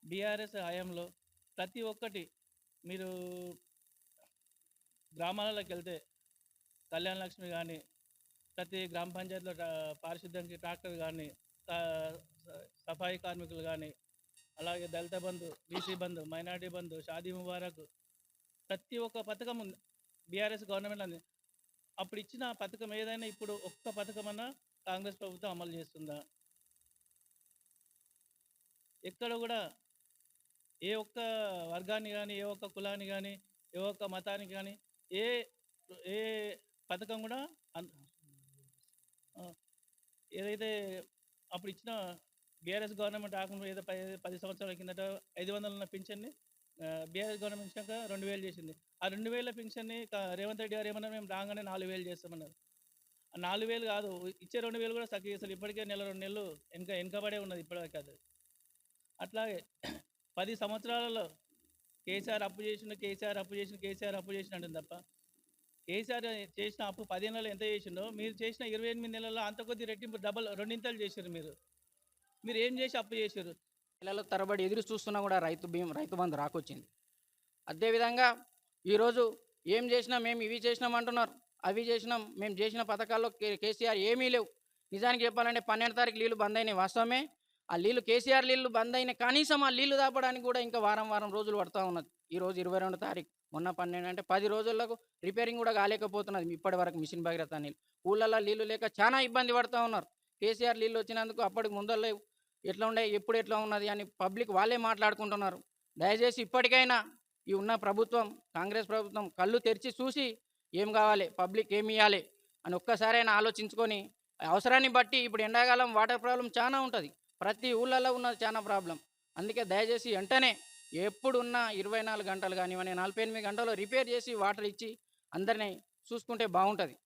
బీఆర్ఎస్ హయాంలో ప్రతి ఒక్కటి మీరు గ్రామాలలోకి వెళ్తే కళ్యాణ లక్ష్మి కానీ, ప్రతి గ్రామ పంచాయతీలో పారిశుద్ధ్యానికి ట్రాక్టర్ కానీ, సఫాయి కార్మికులు కానీ, అలాగే దళిత బంధు, బీసీ బంధు, మైనార్టీ బంధు, షాదీ ముబారక్, ప్రతి ఒక్క పథకం ఉంది బీఆర్ఎస్ గవర్నమెంట్ అంది. అప్పుడు ఇచ్చిన పథకం ఏదైనా ఇప్పుడు ఒక్క పథకమన్నా కాంగ్రెస్ ప్రభుత్వం అమలు చేస్తుందా? ఎక్కడ కూడా ఏ ఒక్క వర్గాన్ని కానీ, ఏ ఒక్క కులాన్ని కానీ, ఏ ఒక్క మతానికి కానీ ఏ ఏ పథకం కూడా ఏదైతే అప్పుడు ఇచ్చిన బీఆర్ఎస్ గవర్నమెంట్ రాకుండా ఏదో 10 సంవత్సరాల కిందట 500 ఉన్న పింఛన్ని బీఆర్ఎస్ గవర్నమెంట్ ఇచ్చినాక 2000 చేసింది. ఆ 2000 పింఛన్ని రేవంత్ రెడ్డి గారు ఏమన్నా మేము రాగానే 4000 చేస్తామన్నారు. ఆ 4000 కాదు, ఇచ్చే 2000 కూడా సగం అసలు ఇప్పటికే నెల 2 నెలలు వెనకబడే ఉన్నది ఇప్పటివరకు. అది అట్లాగే 10 సంవత్సరాలలో కేసీఆర్ అప్పు చేసిన అంటుంది తప్ప కేసీఆర్ చేసిన అప్పు 15 నెలలు ఎంత చేసిండో మీరు చేసిన 28 నెలల్లో అంత కొద్ది రెట్టింపు రెండింతలు చేశారు. మీరు ఏం చేసి అప్పు చేశారు? నెలల తరబడి ఎదురు చూస్తున్నా కూడా రైతు బంధు రాకొచ్చింది. అదేవిధంగా ఈరోజు ఏం చేసినా మేము ఇవి చేసినాం అంటున్నారు, అవి చేసినాం. మేము చేసిన పథకాల్లో కేసీఆర్ ఏమీ లేవు. నిజానికి చెప్పాలంటే 12 తారీఖు నీళ్లు బంద్ అయినాయి వాస్తవమే. ఆ నీళ్లు కేసీఆర్ నీళ్లు బంద్ అయిన కనీసం ఆ నీళ్లు దాపడానికి కూడా ఇంకా వారం రోజులు పడుతూ ఉన్నది. ఈరోజు 22 తారీఖు, మొన్న 12 అంటే 10 రోజులకు రిపేరింగ్ కూడా కాలేకపోతున్నది ఇప్పటి వరకు మిషన్ భగీరథ నీళ్ళు. ఊళ్ళల్లో నీళ్లు లేక చాలా ఇబ్బంది పడుతూ ఉన్నారు. కేసీఆర్ నీళ్ళు వచ్చినందుకు అప్పటికి ముందర ఎట్లా ఉండే ఎప్పుడు ఎట్లా ఉన్నది అని పబ్లిక్ వాళ్ళే మాట్లాడుకుంటున్నారు. దయచేసి ఇప్పటికైనా ఈ ఉన్న ప్రభుత్వం, కాంగ్రెస్ ప్రభుత్వం కళ్ళు తెరిచి చూసి ఏం కావాలి, పబ్లిక్ ఏమి ఇవ్వాలి అని ఒక్కసారైనా ఆలోచించుకొని, అవసరాన్ని బట్టి ఇప్పుడు ఎండాకాలం వాటర్ ప్రాబ్లం చాలా ఉంటుంది, ప్రతి ఊళ్ళల్లో ఉన్నది చాలా ప్రాబ్లం. అందుకే దయచేసి వెంటనే ఎప్పుడున్నా 24 గంటలు కానివ్వండి 48 గంటలు రిపేర్ చేసి వాటర్ ఇచ్చి అందరినీ చూసుకుంటే బాగుంటుంది.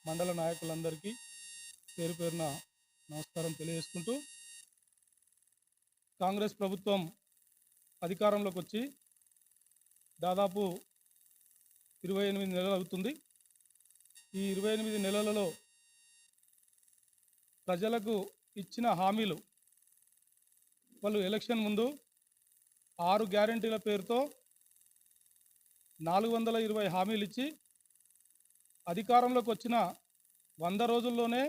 మండల నాయకులందరికీ పేరు పేరున నమస్కారం తెలియజేసుకుంటూ, కాంగ్రెస్ ప్రభుత్వం అధికారంలోకి వచ్చి దాదాపు 28 నెలలు అవుతుంది. ఈ 28 నెలలలో ప్రజలకు ఇచ్చిన హామీలు, వాళ్ళు ఎలక్షన్ ముందు 6 గ్యారెంటీల పేరుతో 420 హామీలు ఇచ్చి అధికారంలోకి వచ్చిన 100 రోజుల్లోనే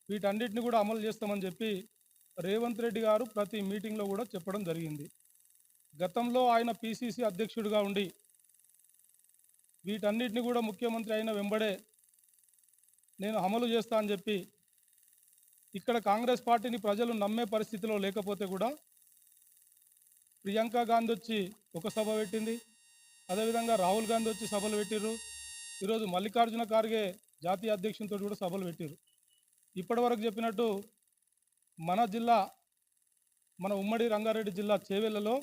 వీటన్నిటిని కూడా అమలు చేస్తామని చెప్పి రేవంత్ రెడ్డి గారు ప్రతి మీటింగ్లో కూడా చెప్పడం జరిగింది. గతంలో ఆయన పిసిసి అధ్యక్షుడిగా ఉండి వీటన్నిటిని కూడా ముఖ్యమంత్రి అయిన వెంబడే నేను అమలు చేస్తా అని చెప్పి ఇక్కడ కాంగ్రెస్ పార్టీని ప్రజలు నమ్మే పరిస్థితిలో లేకపోతే కూడా ప్రియాంక గాంధీ వచ్చి ఒక సభ పెట్టింది, అదేవిధంగా రాహుల్ గాంధీ వచ్చి సభలు పెట్టిర్రు, ఈరోజు మల్లికార్జున ఖార్గే జాతీయ అధ్యక్షునితో కూడా సభలు పెట్టిర్రు. ఇప్పటివరకు చెప్పినట్టు మన జిల్లా, మన ఉమ్మడి రంగారెడ్డి జిల్లా చేవెళ్లలో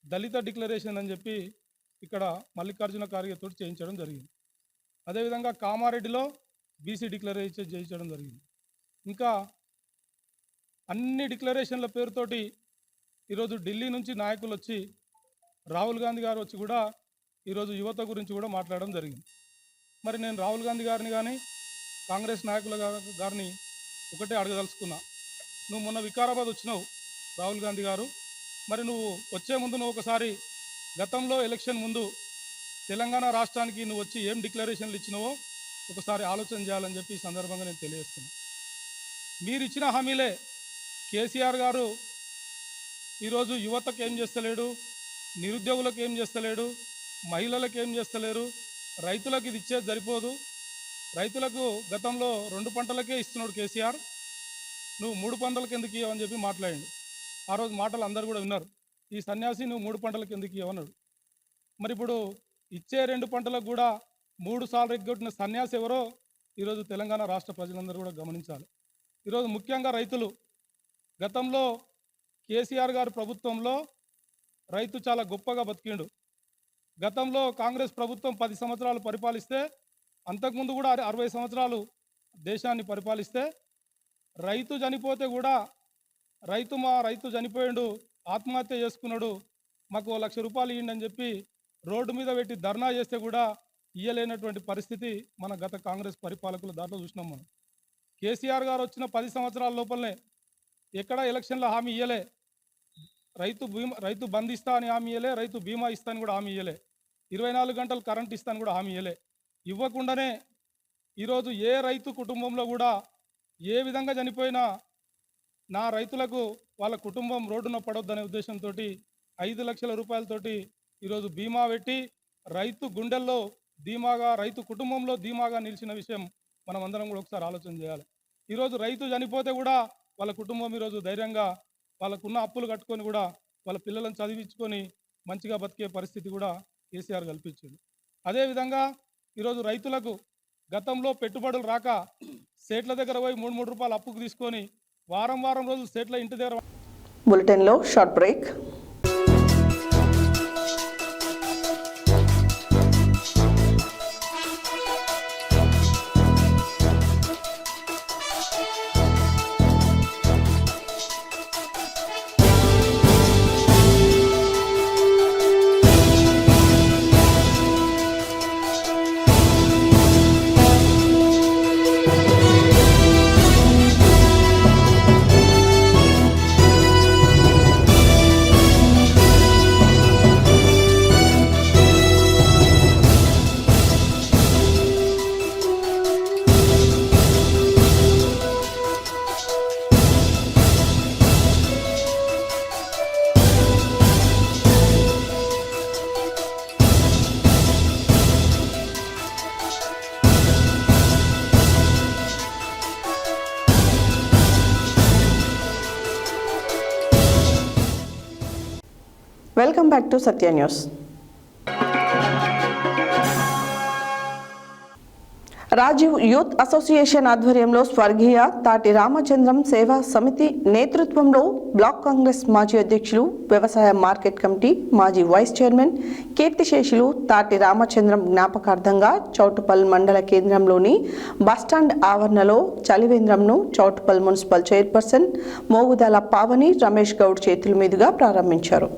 దళిత డిక్లరేషన్ అని చెప్పి ఇక్కడ మల్లికార్జున ఖార్గేతో చేయించడం జరిగింది. అదేవిధంగా కామారెడ్డిలో బీసీ డిక్లరేషన్ చేయించడం జరిగింది. ఇంకా అన్ని డిక్లరేషన్ల పేరుతోటి ఈరోజు ఢిల్లీ నుంచి నాయకులు వచ్చి, రాహుల్ గాంధీ గారు వచ్చి కూడా ఈరోజు యువత గురించి కూడా మాట్లాడడం జరిగింది. మరి నేను రాహుల్ గాంధీ గారిని కానీ కాంగ్రెస్ నాయకుల గారిని ఒకటే అడగదలుచుకున్నా, నువ్వు మొన్న వికారాబాద్ వచ్చినావు రాహుల్ గాంధీ గారు, మరి నువ్వు వచ్చే ముందు నువ్వు ఒకసారి గతంలో ఎలక్షన్ ముందు తెలంగాణ రాష్ట్రానికి నువ్వు వచ్చి ఏం డిక్లరేషన్లు ఇచ్చినావో ఒకసారి ఆలోచన చేయాలని చెప్పి ఈ సందర్భంగా నేను తెలియజేస్తున్నాను. మీరు ఇచ్చిన హామీలే కేసీఆర్ గారు ఈరోజు యువతకు ఏం చేస్తలేడు, నిరుద్యోగులకు ఏం చేస్తలేడు, మహిళలకు ఏం చేస్తలేరు, రైతులకు ఇది ఇచ్చేది సరిపోదు. రైతులకు గతంలో 2 పంటలకే ఇస్తున్నాడు కేసీఆర్, నువ్వు 3 పంటలకు ఎందుకు ఇవ్వని చెప్పి మాట్లాడిండు. ఆ రోజు మాటలు అందరు కూడా విన్నారు, ఈ సన్యాసి నువ్వు 3 పంటలకు ఎందుకు ఇవ్వన్నాడు. మరి ఇప్పుడు ఇచ్చే 2 పంటలకు కూడా 3 సార్లు ఎగ్గొట్టిన సన్యాసి ఎవరో ఈరోజు తెలంగాణ రాష్ట్ర ప్రజలందరూ కూడా గమనించాలి. ఈరోజు ముఖ్యంగా రైతులు గతంలో కేసీఆర్ గారి ప్రభుత్వంలో రైతు చాలా గొప్పగా బతికిండు. గతంలో కాంగ్రెస్ ప్రభుత్వం 10 సంవత్సరాలు పరిపాలిస్తే, అంతకుముందు కూడా 60 సంవత్సరాలు దేశాన్ని పరిపాలిస్తే, రైతు చనిపోతే కూడా రైతు చనిపోయిండు, ఆత్మహత్య చేసుకున్నాడు, మాకు 1 లక్ష రూపాయలు ఇవ్వండి అని చెప్పి రోడ్డు మీద పెట్టి ధర్నా చేస్తే కూడా ఇయ్యలేనటువంటి పరిస్థితి మన గత కాంగ్రెస్ పరిపాలకుల దాంట్లో చూసినాం మనం. కేసీఆర్ గారు వచ్చిన 10 సంవత్సరాల లోపలనే ఎక్కడా ఎలక్షన్లో హామీ ఇయ్యలే. రైతు బంద్ ఇస్తా అని హామీ ఇయ్యలే, రైతు బీమా ఇస్తా అని కూడా హామీ ఇయ్యలే, 24 గంటలు కరెంట్ ఇస్తా అని కూడా హామీ ఇయ్యలే. ఇవ్వకుండానే ఈరోజు ఏ రైతు కుటుంబంలో కూడా ఏ విధంగా చనిపోయినా నా రైతులకు వాళ్ళ కుటుంబం రోడ్డున పడొద్దనే ఉద్దేశంతో 5 లక్షల రూపాయలతోటి ఈరోజు బీమా పెట్టి రైతు గుండెల్లో ధీమాగా, రైతు కుటుంబంలో ధీమాగా నిలిచిన విషయం మనం అందరం కూడా ఒకసారి ఆలోచన చేయాలి. ఈరోజు రైతు చనిపోతే కూడా వాళ్ళ కుటుంబం ఈరోజు ధైర్యంగా వాళ్ళకున్న అప్పులు కట్టుకొని కూడా వాళ్ళ పిల్లలను చదివించుకొని మంచిగా బతికే పరిస్థితి కూడా కేసీఆర్ కల్పించింది. అదేవిధంగా ఈరోజు రైతులకు గతంలో పెట్టుబడులు రాక సేట్ల దగ్గర పోయి 3 రూపాయలు అప్పుకు తీసుకొని వారం రోజులు సేట్ల ఇంటి దగ్గర. బులెటిన్లో short break. Welcome back to Satya news. Rajiv youth association ఆధ్వర్యంలో స్వర్గీయ తాటి రామచంద్రం సేవా సమితి నేతృత్వంలో బ్లాక్ కాంగ్రెస్ మాజీ అధ్యక్షులు, వ్యవసాయ మార్కెట్ కమిటీ మాజీ వైస్ చైర్మన్ కీర్తిశేషులు తాటి రామచంద్రం జ్ఞాపకార్థంగా చౌటుపల్ మండల కేంద్రంలోని బస్టాండ్ ఆవరణలో చలివేంద్రంను చౌటుపల్ మున్సిపల్ చైర్పర్సన్ మోగుదాల పావని రమేష్ గౌడ్ చేతుల మీదుగా ప్రారంభించారు.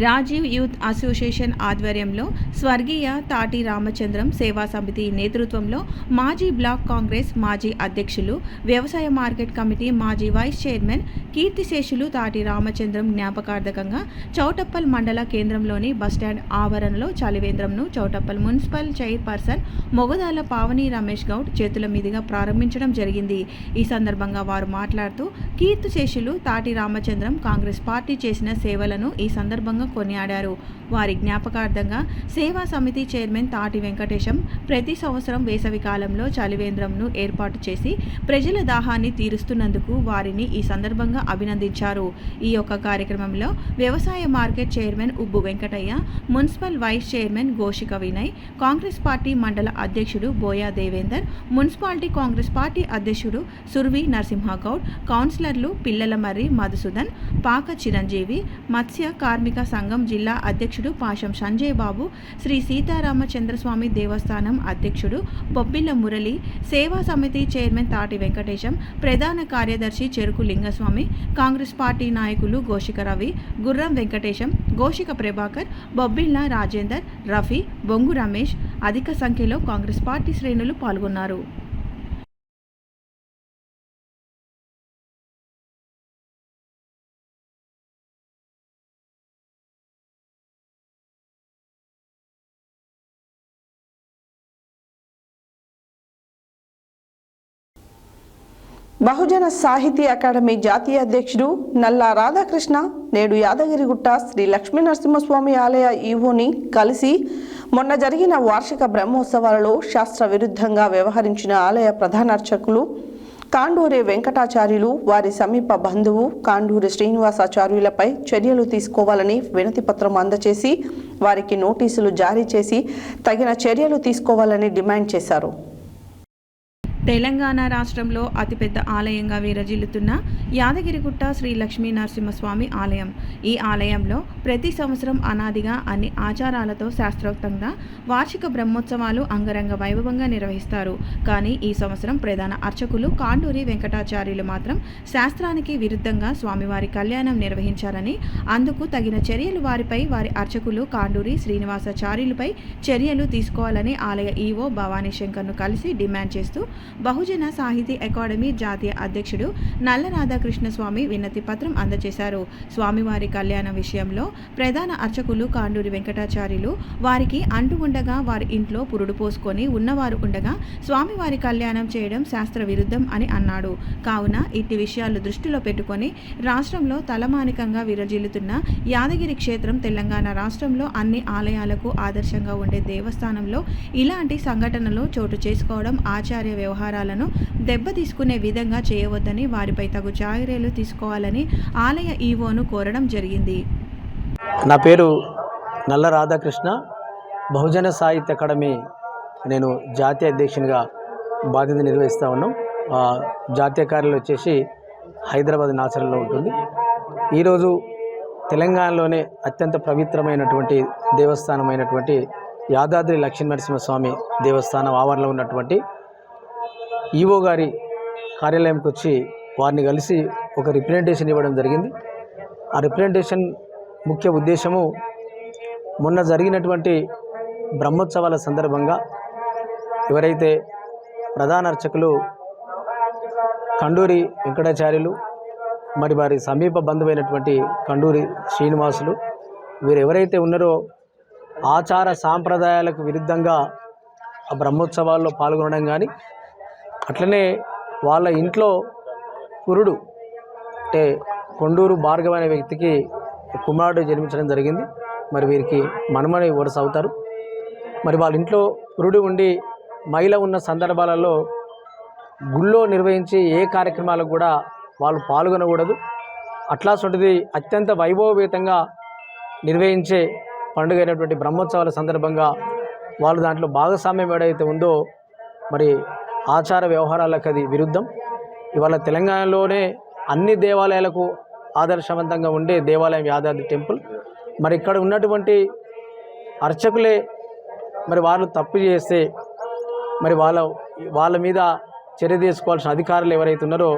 రాజీవ్ యూత్ అసోసియేషన్ ఆధ్వర్యంలో స్వర్గీయ తాటి రామచంద్రం సేవా సమితి నేతృత్వంలో మాజీ బ్లాక్ కాంగ్రెస్ మాజీ అధ్యక్షులు, వ్యవసాయ మార్కెట్ కమిటీ మాజీ వైస్ చైర్మన్ కీర్తిశేషులు తాటి రామచంద్రం జ్ఞాపకార్థకంగా చౌటప్పల్ మండల కేంద్రంలోని బస్టాండ్ ఆవరణలో చలివేంద్రంను చౌటప్పల్ మున్సిపల్ చైర్పర్సన్ మొగదాల పావని రమేష్ గౌడ్ చేతుల మీదుగా ప్రారంభించడం జరిగింది. ఈ సందర్భంగా వారు మాట్లాడుతూ కీర్తిశేషులు తాటి రామచంద్రం కాంగ్రెస్ పార్టీ చేసిన సేవలను ఈ సందర్భంగా కొనియాడారు. వారి జ్ఞాపకార్థంగా సేవా సమితి చైర్మన్ తాటి వెంకటేశం ప్రతి సంవత్సరం వేసవి కాలంలో చలివేంద్రంను ఏర్పాటు చేసి ప్రజల దాహాన్ని తీరుస్తున్నందుకు వారిని ఈ సందర్భంగా అభినందించారు. ఈ యొక్క కార్యక్రమంలో వ్యవసాయ market chairman Ubbu Venkataiah, municipal vice chairman Goshika Vinay, Congress party మండల అధ్యక్షుడు బోయా దేవేందర్, మున్సిపాలిటీ కాంగ్రెస్ పార్టీ అధ్యక్షుడు సుర్వి నరసింహగౌడ్, కౌన్సిలర్లు పిల్లల మర్రి మధుసూదన్, పాక చిరంజీవి, మత్స్య కార్మిక సంఘం జిల్లా అధ్యక్షుడు పాశం సంజయ్ బాబు, శ్రీ సీతారామచంద్రస్వామి దేవస్థానం అధ్యక్షుడు బొబ్బిల్ల మురళి, సేవా సమితి చైర్మన్ తాటి వెంకటేశం, ప్రధాన కార్యదర్శి చెరుకు లింగస్వామి, కాంగ్రెస్ పార్టీ నాయకులు గోషిక రవి, గుర్రం వెంకటేశం, గోషిక ప్రభాకర్, బొబ్బిల్ల రాజేందర్, రఫీ, బొంగు రమేష్ అధిక సంఖ్యలో కాంగ్రెస్ పార్టీ శ్రేణులు పాల్గొన్నారు. బహుజన సాహితీ అకాడమీ జాతీయ అధ్యక్షుడు నల్లా రాధాకృష్ణ నేడు యాదగిరిగుట్ట శ్రీ లక్ష్మీ నరసింహస్వామి ఆలయ ఈవోని కలిసి మొన్న జరిగిన వార్షిక బ్రహ్మోత్సవాలలో శాస్త్ర విరుద్ధంగా వ్యవహరించిన ఆలయ ప్రధాన అర్చకులు కాండూరి వెంకటాచార్యులు, వారి సమీప బంధువు కాండూరి శ్రీనివాసాచార్యులపై చర్యలు తీసుకోవాలని వినతి పత్రం అందజేసి వారికి నోటీసులు జారీ చేసి తగిన చర్యలు తీసుకోవాలని డిమాండ్ చేశారు. తెలంగాణ రాష్ట్రంలో అతిపెద్ద ఆలయంగా విరజిల్లుతున్న యాదగిరిగుట్ట శ్రీ లక్ష్మీ నరసింహస్వామి ఆలయం. ఈ ఆలయంలో ప్రతి సంవత్సరం అనాదిగా అన్ని ఆచారాలతో శాస్త్రోక్తంగా వార్షిక బ్రహ్మోత్సవాలు అంగరంగ వైభవంగా నిర్వహిస్తారు. కానీ ఈ సంవత్సరం ప్రధాన అర్చకులు కాండూరి వెంకటాచార్యులు మాత్రం శాస్త్రానికి విరుద్ధంగా స్వామివారి కళ్యాణం నిర్వహించారని, అందుకు తగిన చర్యలు వారిపై, వారి అర్చకులు కాండూరి శ్రీనివాసాచార్యులపై చర్యలు తీసుకోవాలని ఆలయ ఈవో భవానీ శంకర్ను కలిసి డిమాండ్ చేస్తూ బహుజన సాహితీ అకాడమీ జాతీయ అధ్యక్షుడు నల్ల రాధాకృష్ణ స్వామి వినతి పత్రం అందజేశారు. స్వామివారి కళ్యాణం విషయంలో ప్రధాన అర్చకులు కాండూరి వెంకటాచార్యులు వారికి అంటు ఉండగా, వారి ఇంట్లో పురుడు పోసుకొని ఉన్నవారు ఉండగా స్వామివారి కళ్యాణం చేయడం శాస్త్ర విరుద్ధం అని అన్నాడు. కావున ఇట్టి విషయాలు దృష్టిలో పెట్టుకొని రాష్ట్రంలో తలమానికంగా విరజిల్లుతున్న యాదగిరి క్షేత్రం తెలంగాణ రాష్ట్రంలో అన్ని ఆలయాలకు ఆదర్శంగా ఉండే దేవస్థానంలో ఇలాంటి సంఘటనలు చోటు చేసుకోవడం ఆచార్య వ్యవహారాలను దెబ్బతీసుకునే విధంగా చేయవద్దని, వారిపై తగు చర్యలు తీసుకోవాలని ఆలయ ఈవోను కోరడం జరిగింది. నా పేరు నల్ల రాధాకృష్ణ, బహుజన సాహిత్య అకాడమీ నేను జాతీయ అధ్యక్షునిగా బాధ్యత నిర్వహిస్తూ ఉన్నాం. జాతీయ కార్యాలయం వచ్చేసి హైదరాబాద్ నాచరంలో ఉంటుంది. ఈరోజు తెలంగాణలోనే అత్యంత పవిత్రమైనటువంటి దేవస్థానమైనటువంటి యాదాద్రి లక్ష్మీనరసింహస్వామి దేవస్థానం ఆవరణలో ఉన్నటువంటి ఈవో గారి కార్యాలయంకి వచ్చి వారిని కలిసి ఒక రిప్రజెంటేషన్ ఇవ్వడం జరిగింది. ఆ రిప్రజెంటేషన్ ముఖ్య ఉద్దేశము మొన్న జరిగినటువంటి బ్రహ్మోత్సవాల సందర్భంగా ఎవరైతే ప్రధాన అర్చకులు కండూరి వెంకటాచార్యులు మరి వారి సమీప బంధువైనటువంటి కండూరి శ్రీనివాసులు వీరు ఎవరైతే ఉన్నారో ఆచార సాంప్రదాయాలకు విరుద్ధంగా ఆ బ్రహ్మోత్సవాల్లో పాల్గొనడం కానీ, అట్లనే వాళ్ళ ఇంట్లో పురుడు అంటే కొండూరు భార్గవ అనే వ్యక్తికి కుమారుడు జన్మించడం జరిగింది. మరి వీరికి మనమని వరుస అవుతారు. మరి వాళ్ళ ఇంట్లో పురుడు ఉండి మహిళ ఉన్న సందర్భాలలో గుళ్ళో నిర్వహించి ఏ కార్యక్రమాలకు కూడా వాళ్ళు పాల్గొనకూడదు. అట్లాంటిది అత్యంత వైభవపేతంగా నిర్వహించే పండుగ అయినటువంటి బ్రహ్మోత్సవాల సందర్భంగా వాళ్ళు దాంట్లో భాగస్వామ్యం ఏదైతే ఉందో మరి ఆచార వ్యవహారాలకు అది విరుద్ధం. ఇవాళ తెలంగాణలోనే అన్ని దేవాలయాలకు ఆదర్శవంతంగా ఉండే దేవాలయం యాదాద్రి టెంపుల్. మరి ఇక్కడ ఉన్నటువంటి అర్చకులే మరి వాళ్ళు తప్పు చేస్తే మరి వాళ్ళ మీద చర్య తీసుకోవాల్సిన అధికారులు ఎవరైతే ఉన్నారో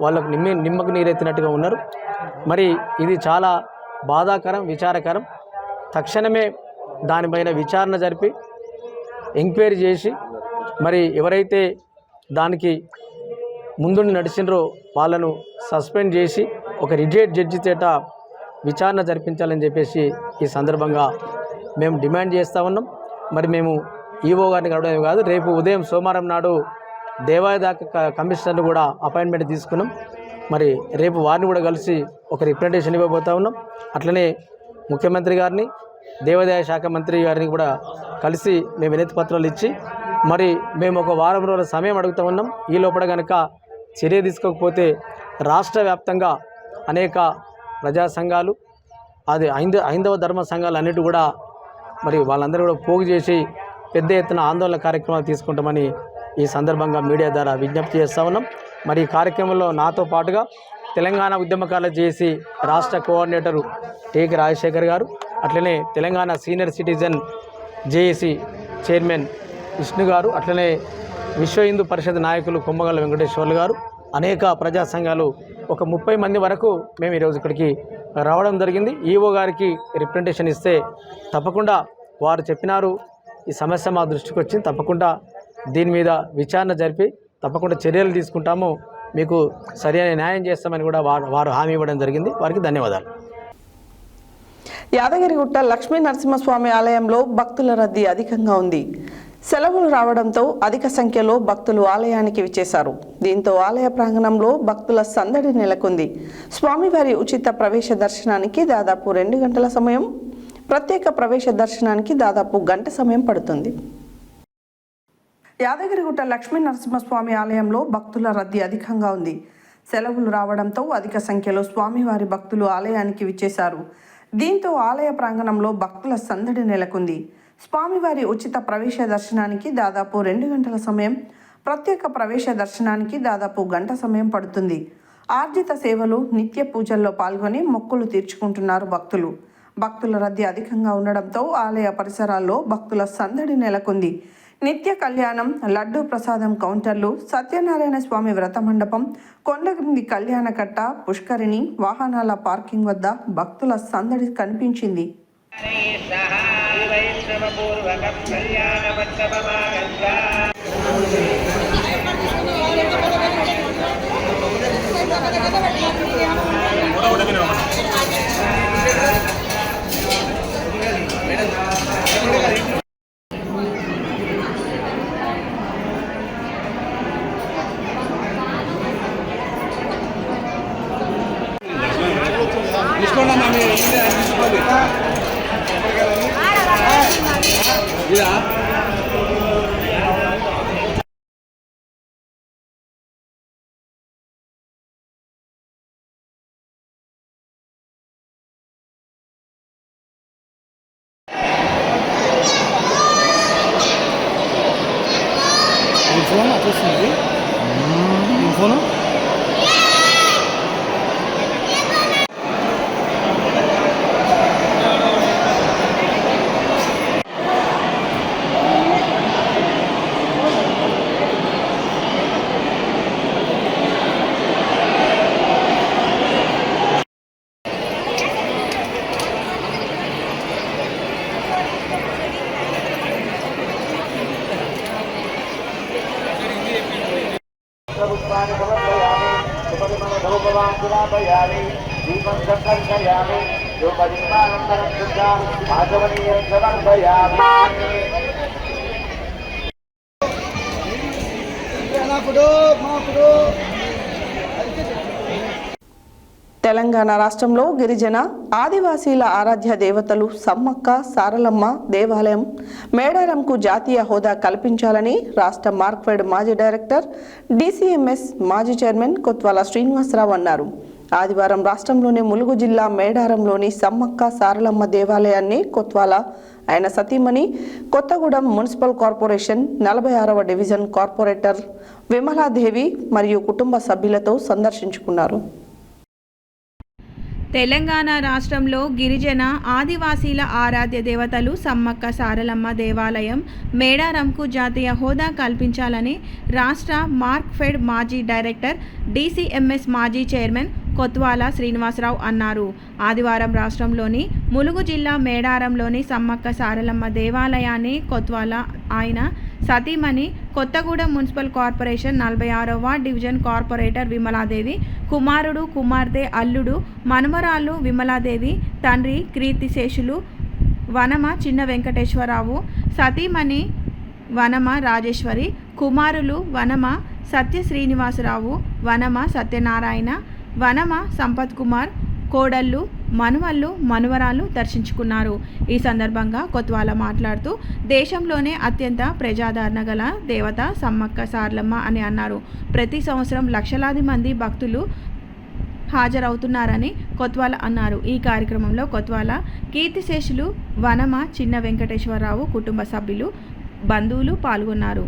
వాళ్ళకు నిమ్మకు నీరెత్తినట్టుగా ఉన్నారు. మరి ఇది చాలా బాధాకరం, విచారకరం. తక్షణమే దానిపైన విచారణ జరిపి ఎంక్వైరీ చేసి మరి ఎవరైతే దానికి ముందుండి నడిచినరో వాళ్ళను సస్పెండ్ చేసి ఒక రిటైర్డ్ జడ్జి చేత విచారణ జరిపించాలని చెప్పేసి ఈ సందర్భంగా మేము డిమాండ్ చేస్తూ ఉన్నాం. మరి మేము ఈవో గారిని కలవడమే కాదు, రేపు ఉదయం సోమవారం నాడు దేవాదాయ కమిషనర్ను కూడా అపాయింట్మెంట్ తీసుకున్నాం. మరి రేపు వారిని కూడా కలిసి ఒక రిప్రజెంటేషన్ ఇవ్వబోతూ ఉన్నాం. అట్లనే ముఖ్యమంత్రి గారిని, దేవాదాయ శాఖ మంత్రి గారిని కూడా కలిసి మేము వినతి పత్రాలు ఇచ్చి మరి మేము ఒక వారం రోజుల సమయం అడుగుతూ ఉన్నాం. ఈ లోపల కనుక చర్య తీసుకోకపోతే రాష్ట్ర వ్యాప్తంగా అనేక ప్రజా సంఘాలు, అది హైందవ ధర్మ సంఘాలు అన్నిటి కూడా మరి వాళ్ళందరూ కూడా పోగు చేసి పెద్ద ఎత్తున ఆందోళన కార్యక్రమాలు తీసుకుంటామని ఈ సందర్భంగా మీడియా ద్వారా విజ్ఞప్తి చేస్తూ ఉన్నాం. మరి ఈ కార్యక్రమంలో నాతో పాటుగా తెలంగాణ ఉద్యమకాల జేఏసీ రాష్ట్ర కోఆర్డినేటరు టేకి రాజశేఖర్ గారు, అట్లనే Telangana senior citizen JAC chairman Vishnu గారు, అట్లనే విశ్వ హిందూ పరిషత్ నాయకులు కొమ్మగల్ల వెంకటేశ్వర్లు గారు, అనేక ప్రజా సంఘాలు ఒక 30 మంది వరకు మేము ఈరోజు ఇక్కడికి రావడం జరిగింది. ఈవో గారికి రిప్రజెంటేషన్ ఇస్తే తప్పకుండా వారు చెప్పినారు, ఈ సమస్య మా దృష్టికి వచ్చింది, తప్పకుండా దీని మీద విచారణ జరిపి తప్పకుండా చర్యలు తీసుకుంటాము, మీకు సరైన న్యాయం చేస్తామని కూడా వారు హామీ ఇవ్వడం జరిగింది. వారికి ధన్యవాదాలు. యాదగిరిగుట్ట లక్ష్మీ నరసింహస్వామి ఆలయంలో భక్తుల రద్దీ అధికంగా ఉంది. సెలవులు రావడంతో అధిక సంఖ్యలో భక్తులు ఆలయానికి విచ్చేశారు. దీంతో ఆలయ ప్రాంగణంలో భక్తుల సందడి నెలకొంది. స్వామివారి ఉచిత ప్రవేశ దర్శనానికి దాదాపు 2 గంటల సమయం, ప్రత్యేక ప్రవేశ దర్శనానికి దాదాపు గంట సమయం పడుతుంది. యాదగిరిగుట్ట లక్ష్మీ నరసింహస్వామి ఆలయంలో భక్తుల రద్దీ అధికంగా ఉంది. సెలవులు రావడంతో అధిక సంఖ్యలో స్వామివారి భక్తులు ఆలయానికి విచ్చేశారు. దీంతో ఆలయ ప్రాంగణంలో భక్తుల సందడి నెలకొంది. స్వామివారి ఉచిత ప్రవేశ దర్శనానికి దాదాపు 2 గంటల సమయం, ప్రత్యేక ప్రవేశ దర్శనానికి దాదాపు గంట సమయం పడుతుంది. ఆర్జిత సేవలు, నిత్య పూజల్లో పాల్గొని మొక్కులు తీర్చుకుంటున్నారు భక్తులు. భక్తుల రద్దీ అధికంగా ఉండడంతో ఆలయ పరిసరాల్లో భక్తుల సందడి నెలకొంది. నిత్య కళ్యాణం, లడ్డూ ప్రసాదం కౌంటర్లు, సత్యనారాయణ స్వామి వ్రత మండపం, కొండగిరి కళ్యాణకట్ట, పుష్కరిణి, వాహనాల పార్కింగ్ వద్ద భక్తుల సందడి కనిపించింది. తెలంగాణ రాష్ట్రంలో గిరిజన ఆదివాసీల ఆరాధ్య దేవతలు సమ్మక్క సారలమ్మ దేవాలయం మేడారంకు జాతీయ హోదా కల్పించాలని రాష్ట్ర మార్క్ఫెడ్ మాజీ డైరెక్టర్, DCMS మాజీ చైర్మన్ కొత్వాల శ్రీనివాసరావు అన్నారు. ఆదివారం రాష్ట్రంలోని ములుగు జిల్లా మేడారంలోని సమ్మక్క సారలమ్మ దేవాలయాన్ని కొత్వాల, ఆయన సతీమణి, కొత్తగూడెం మున్సిపల్ కార్పొరేషన్ 46వ డివిజన్ కార్పొరేటర్ విమలాదేవి మరియు కుటుంబ సభ్యులతో సందర్శించుకున్నారు. తెలంగాణ రాష్ట్రంలో గిరిజన ఆదివాసీల ఆరాధ్య దేవతలు సమ్మక్క సారలమ్మ దేవాలయం మేడారంకు జాతీయ హోదా కల్పించాలని రాష్ట్ర మార్క్ఫెడ్ మాజీ డైరెక్టర్, DCMS మాజీ చైర్మన్ కొత్వాల శ్రీనివాసరావు అన్నారు. ఆదివారం రాష్ట్రంలోని ములుగు జిల్లా మేడారంలోని సమ్మక్క సారలమ్మ దేవాలయాన్ని కొత్వాల, ఆయన సతీమణి, కొత్తగూడెం మున్సిపల్ కార్పొరేషన్ 46వ డివిజన్ కార్పొరేటర్ విమలాదేవి, కుమారుడు, కుమార్తె, అల్లుడు, మనుమరాళ్ళు విమలాదేవి, తండ్రి కీర్తిశేషులు వనమ చిన్న వెంకటేశ్వరరావు, సతీమణి వనమ రాజేశ్వరి, కుమారులు వనమ సత్య శ్రీనివాసరావు, వనమ సత్యనారాయణ, వనమ సంపత్ కుమార్, కోడళ్ళు, మనుమళ్ళు, మనువరాలు దర్శించుకున్నారు. ఈ సందర్భంగా కొత్వాల మాట్లాడుతూ దేశంలోనే అత్యంత ప్రజాదరణ గల దేవత సమ్మక్క సారలమ్మ అని అన్నారు. ప్రతి సంవత్సరం లక్షలాది మంది భక్తులు హాజరవుతున్నారని కొత్వాల అన్నారు. ఈ కార్యక్రమంలో కొత్వాల, కీర్తిశేషులు వనమ చిన్న వెంకటేశ్వరరావు కుటుంబ సభ్యులు, బంధువులు పాల్గొన్నారు.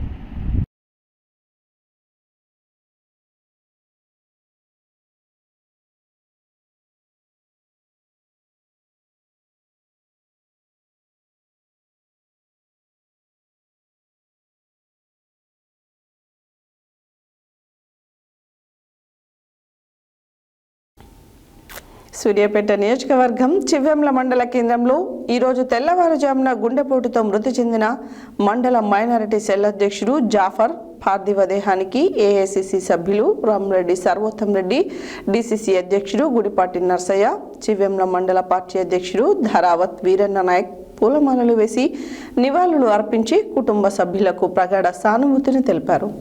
సూర్యాపేట నియోజకవర్గం చివ్వెంల మండల కేంద్రంలో ఈరోజు తెల్లవారుజామున గుండెపోటుతో మృతి చెందిన మండల మైనారిటీ సెల్ అధ్యక్షుడు జాఫర్ పార్థివ దేహానికి AICC సభ్యులు రామరెడ్డి సర్వోత్తం రెడ్డి, DCC అధ్యక్షుడు గుడిపాటి నర్సయ్య, చివ్వెంల మండల పార్టీ అధ్యక్షుడు ధరావత్ వీరన్న నాయక్ పూలమాలలు వేసి నివాళులు అర్పించి కుటుంబ సభ్యులకు ప్రగాఢ సానుభూతిని తెలిపారు.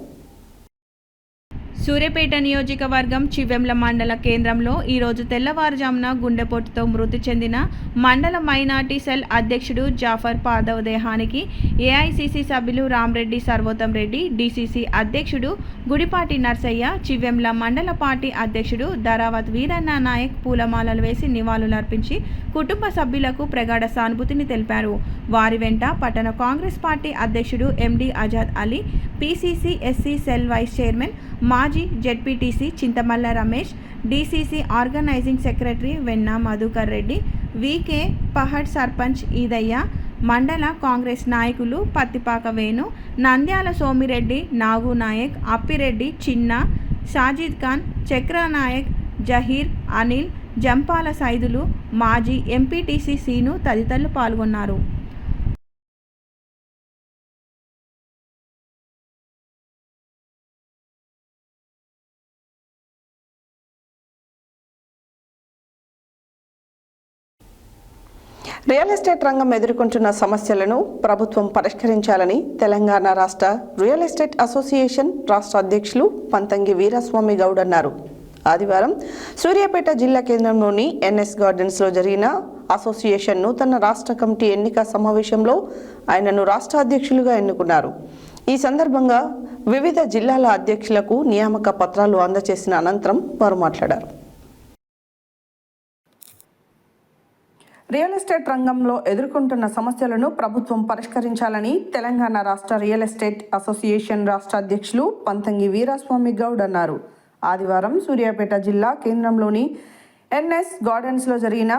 సూర్యాపేట నియోజకవర్గం చివెంల మండల కేంద్రంలో ఈరోజు తెల్లవారుజామున గుండెపోటుతో మృతి చెందిన మండల మైనార్టీ సెల్ అధ్యక్షుడు జాఫర్ పాదవ్ దేహానికి ఏఐసిసి సభ్యులు రామ్రెడ్డి సర్వోత్తం రెడ్డి, డిసిసి అధ్యక్షుడు గుడిపాటి నర్సయ్య, చివెంల మండల పార్టీ అధ్యక్షుడు ధరావత్ వీరన్న నాయక్ పూలమాలలు వేసి నివాళులర్పించి కుటుంబ సభ్యులకు ప్రగాఢ సానుభూతిని తెలిపారు. వారి వెంట పట్టణ కాంగ్రెస్ పార్టీ అధ్యక్షుడు MD Azad Ali, PCC SC cell vice chairman మాజీ ZPTC Chintamalla Ramesh, DCC organising secretary Venna Madhukar Reddy, VK Pahad sarpanch Edaiah, మండల కాంగ్రెస్ నాయకులు పత్తిపాక వేణు, నంద్యాల సోమిరెడ్డి, నాగు నాయక్, అప్పిరెడ్డి, చిన్న, షాజిద్ ఖాన్, చక్ర నాయక్, జహీర్, అనిల్, జంపాల సైదులు, మాజీ ఎంపీటీసీ సీను తదితరులు పాల్గొన్నారు. రియల్ ఎస్టేట్ రంగం ఎదుర్కొంటున్న సమస్యలను ప్రభుత్వం పరిష్కరించాలని తెలంగాణ రాష్ట్ర రియల్ ఎస్టేట్ అసోసియేషన్ రాష్ట్ర అధ్యక్షులు పంతంగి వీరస్వామి గౌడ్ అన్నారు. ఆదివారం సూర్యాపేట జిల్లా కేంద్రంలోని ఎన్ఎస్ గార్డెన్స్లో జరిగిన అసోసియేషన్ నూతన రాష్ట్ర కమిటీ ఎన్నిక సమావేశంలో ఆయనను రాష్ట్ర అధ్యక్షులుగా ఎన్నుకున్నారు. ఈ సందర్భంగా వివిధ జిల్లాల అధ్యక్షులకు నియామక పత్రాలు అందజేసిన అనంతరం వారు మాట్లాడారు. రియల్ ఎస్టేట్ రంగంలో ఎదుర్కొంటున్న సమస్యలను ప్రభుత్వం పరిష్కరించాలని తెలంగాణ రాష్ట్ర రియల్ ఎస్టేట్ అసోసియేషన్ రాష్ట్ర అధ్యక్షులు పంతంగి వీరస్వామి గౌడ్ అన్నారు. ఆదివారం సూర్యాపేట జిల్లా కేంద్రంలోని ఎన్ఎస్ గార్డెన్స్లో జరిగిన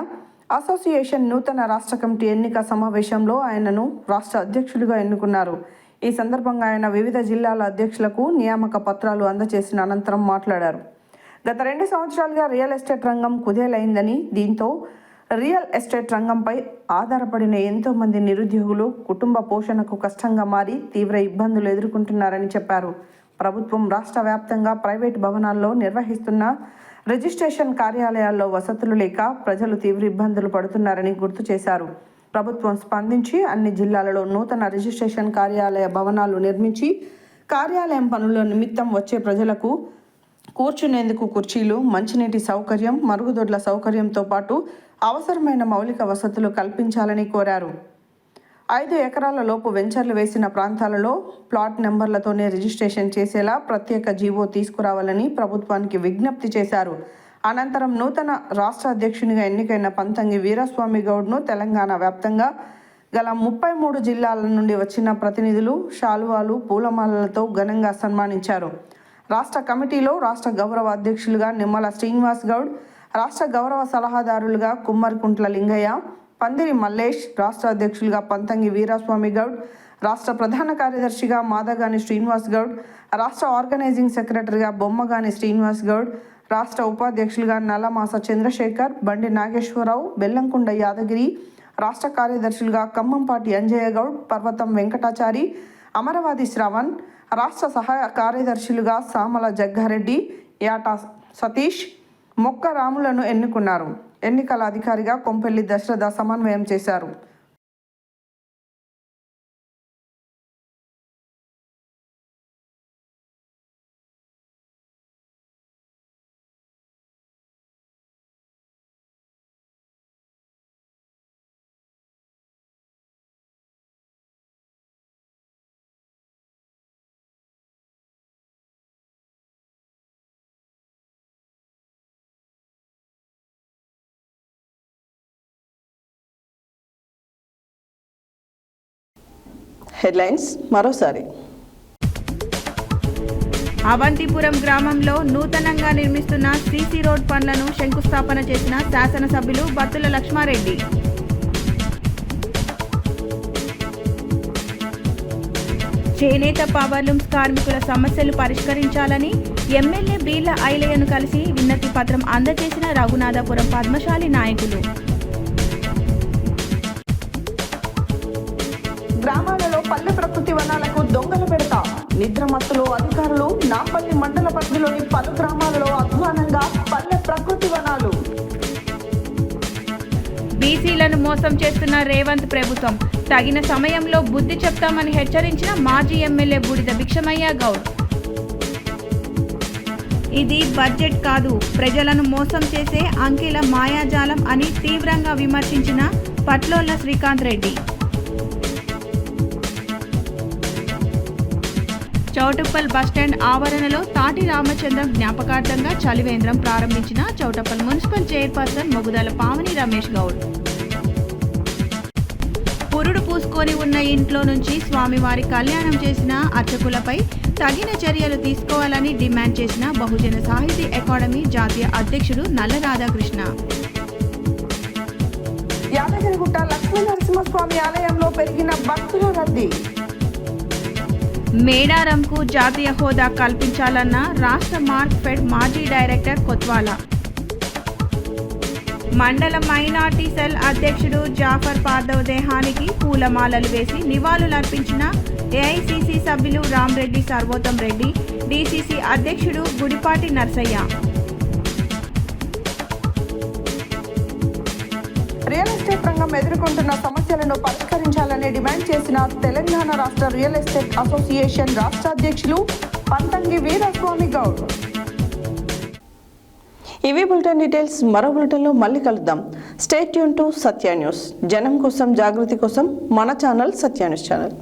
అసోసియేషన్ నూతన రాష్ట్ర కమిటీ ఎన్నిక సమావేశంలో ఆయనను రాష్ట్ర అధ్యక్షులుగా ఎన్నుకున్నారు. ఈ సందర్భంగా ఆయన వివిధ జిల్లాల అధ్యక్షులకు నియామక పత్రాలు అందజేసిన అనంతరం మాట్లాడారు. గత 2 సంవత్సరాలుగా రియల్ ఎస్టేట్ రంగం కుదేలైందని, దీంతో రియల్ ఎస్టేట్ రంగంపై ఆధారపడిన ఎంతో మంది నిరుద్యోగులు కుటుంబ పోషణకు కష్టంగా మారి తీవ్ర ఇబ్బందులు ఎదుర్కొంటున్నారని చెప్పారు. ప్రభుత్వం రాష్ట్ర వ్యాప్తంగా ప్రైవేట్ భవనాల్లో నిర్వహిస్తున్న రిజిస్ట్రేషన్ కార్యాలయాల్లో వసతులు లేక ప్రజలు తీవ్ర ఇబ్బందులు పడుతున్నారని గుర్తు చేశారు. ప్రభుత్వం స్పందించి అన్ని జిల్లాలలో నూతన రిజిస్ట్రేషన్ కార్యాలయ భవనాలు నిర్మించి కార్యాలయం పనుల నిమిత్తం వచ్చే ప్రజలకు కూర్చునేందుకు కుర్చీలు, మంచినీటి సౌకర్యం, మరుగుదొడ్ల సౌకర్యంతో పాటు అవసరమైన మౌలిక వసతులు కల్పించాలని కోరారు. 5 ఎకరాల లోపు వెంచర్లు వేసిన ప్రాంతాలలో ప్లాట్ నెంబర్లతోనే రిజిస్ట్రేషన్ చేసేలా ప్రత్యేక జీవో తీసుకురావాలని ప్రభుత్వానికి విజ్ఞప్తి చేశారు. అనంతరం నూతన రాష్ట్ర అధ్యక్షునిగా ఎన్నికైన పంతంగి వీరస్వామి గౌడ్ను తెలంగాణ వ్యాప్తంగా గల 33 జిల్లాల నుండి వచ్చిన ప్రతినిధులు శాలువాలు, పూలమాలలతో ఘనంగా సన్మానించారు. రాష్ట్ర కమిటీలో రాష్ట్ర గౌరవ అధ్యక్షులుగా నిమ్మల శ్రీనివాస్ గౌడ్, రాష్ట్ర గౌరవ సలహాదారులుగా కుమ్మరికుంట్ల లింగయ్య, పందిరి మల్లేష్, రాష్ట్ర అధ్యక్షులుగా పంతంగి వీరస్వామి గౌడ్, రాష్ట్ర ప్రధాన కార్యదర్శిగా మాదగాని శ్రీనివాస్ గౌడ్, రాష్ట్ర ఆర్గనైజింగ్ సెక్రటరీగా బొమ్మగాని శ్రీనివాస్ గౌడ్, రాష్ట్ర ఉపాధ్యక్షులుగా నల్లమాస చంద్రశేఖర్, బండి నాగేశ్వరరావు, బెల్లంకొండ యాదగిరి, రాష్ట్ర కార్యదర్శులుగా ఖమ్మంపాటి అంజయ్య గౌడ్, పర్వతం వెంకటాచారి, అమరవాది శ్రవణ్, రాష్ట్ర సహాయ కార్యదర్శులుగా సామల జగ్గారెడ్డి, యాటా సతీష్, మొక్క రాములను ఎన్నుకున్నారు. ఎన్నికల అధికారిగా కొంపెల్లి దశరథ సమన్వయం చేశారు. హెడ్లైన్స్ మరోసారి. అవంతిపురం గ్రామంలో నూతనంగా నిర్మిస్తున్న సీసీ రోడ్ పనులను శంకుస్థాపన చేసిన శాసనసభ్యులు బత్తుల లక్ష్మారెడ్డి. చేనేత పవర్లూమ్స్ కార్మికుల సమస్యలు పరిష్కరించాలని ఎమ్మెల్యే బీర్ల ఐలయ్యను కలిసి విన్నతి పత్రం అందజేసిన రఘునాథపురం పద్మశాలి నాయకులు. గ్రామాలలో పల్లె ప్రకృతి వనాలకు దొంగలు పెడతా, నిద్రమత్తులో అధికారులు. నాంపల్లి మండల పరిధిలోని పలు గ్రామాలలో అధ్వానంగా పల్లె ప్రకృతి వనాలు. బీసీలను మోసం చేస్తున్న రేవంత్ ప్రభుత్వం, తగిన సమయంలో బుద్ధి చెప్తామని హెచ్చరించిన మాజీ ఎమ్మెల్యే బూడిద భిక్షమయ్య గౌడ్. ఇది బడ్జెట్ కాదు, ప్రజలను మోసం చేసే అంకెల మాయాజాలం అని తీవ్రంగా విమర్శించిన పట్లోళ్ల శ్రీకాంత్ రెడ్డి. చౌటుప్పల్ బస్టాండ్ ఆవరణలో తాటి రామచంద్రం జ్ఞాపకార్థంగా చలివేంద్రం ప్రారంభించిన చౌటుప్పల్ మున్సిపల్ చైర్పర్సన్ మొగుదల పావని రమేష్ గౌడ్. పురుడు పూసుకొని ఉన్న ఇంట్లో నుంచి స్వామివారి కళ్యాణం చేసిన అర్చకులపై తగిన చర్యలు తీసుకోవాలని డిమాండ్ చేసిన బహుజన సాహితీ అకాడమీ జాతీయ అధ్యక్షుడు నల్ల రాధాకృష్ణ. యాదగిరిగుట్ట లక్ష్మీ నరసింహస్వామి ఆలయంలో పెరిగిన భక్తుల రద్దీ. మేడారంకు జాతీయ హోదా కల్పించాలన్న రాష్ట్ర మార్క్ఫెడ్ మాజీ డైరెక్టర్ కొత్వాల. మండల మైనార్టీ సెల్ అధ్యక్షుడు జాఫర్ పాదవ్ దేహానికి పూలమాలలు వేసి నివాళులర్పించిన ఏఐసిసి సభ్యులు రామ్రెడ్డి సర్వోత్తం రెడ్డి, డిసిసి అధ్యక్షుడు గుడిపాటి నర్సయ్య. రియల్ ఎస్టేట్ రంగం ఎదుర్కొంటున్న సమస్యలను పరిష్కరించాలని డిమాండ్ చేసిన తెలంగాణ రాష్ట్ర రియల్ ఎస్టేట్ అసోసియేషన్ రాష్ట్ర అధ్యక్షులు పంతంగి వీరస్వామి గౌడ్. ఇవి బులెటిన్ డీటెయిల్స్. మరో బులెటిన్లో మళ్ళీ కలుద్దాం. Stay tune to Satya news. జనం కోసం, జాగృతి కోసం మన ఛానల్ సత్య న్యూస్ ఛానల్.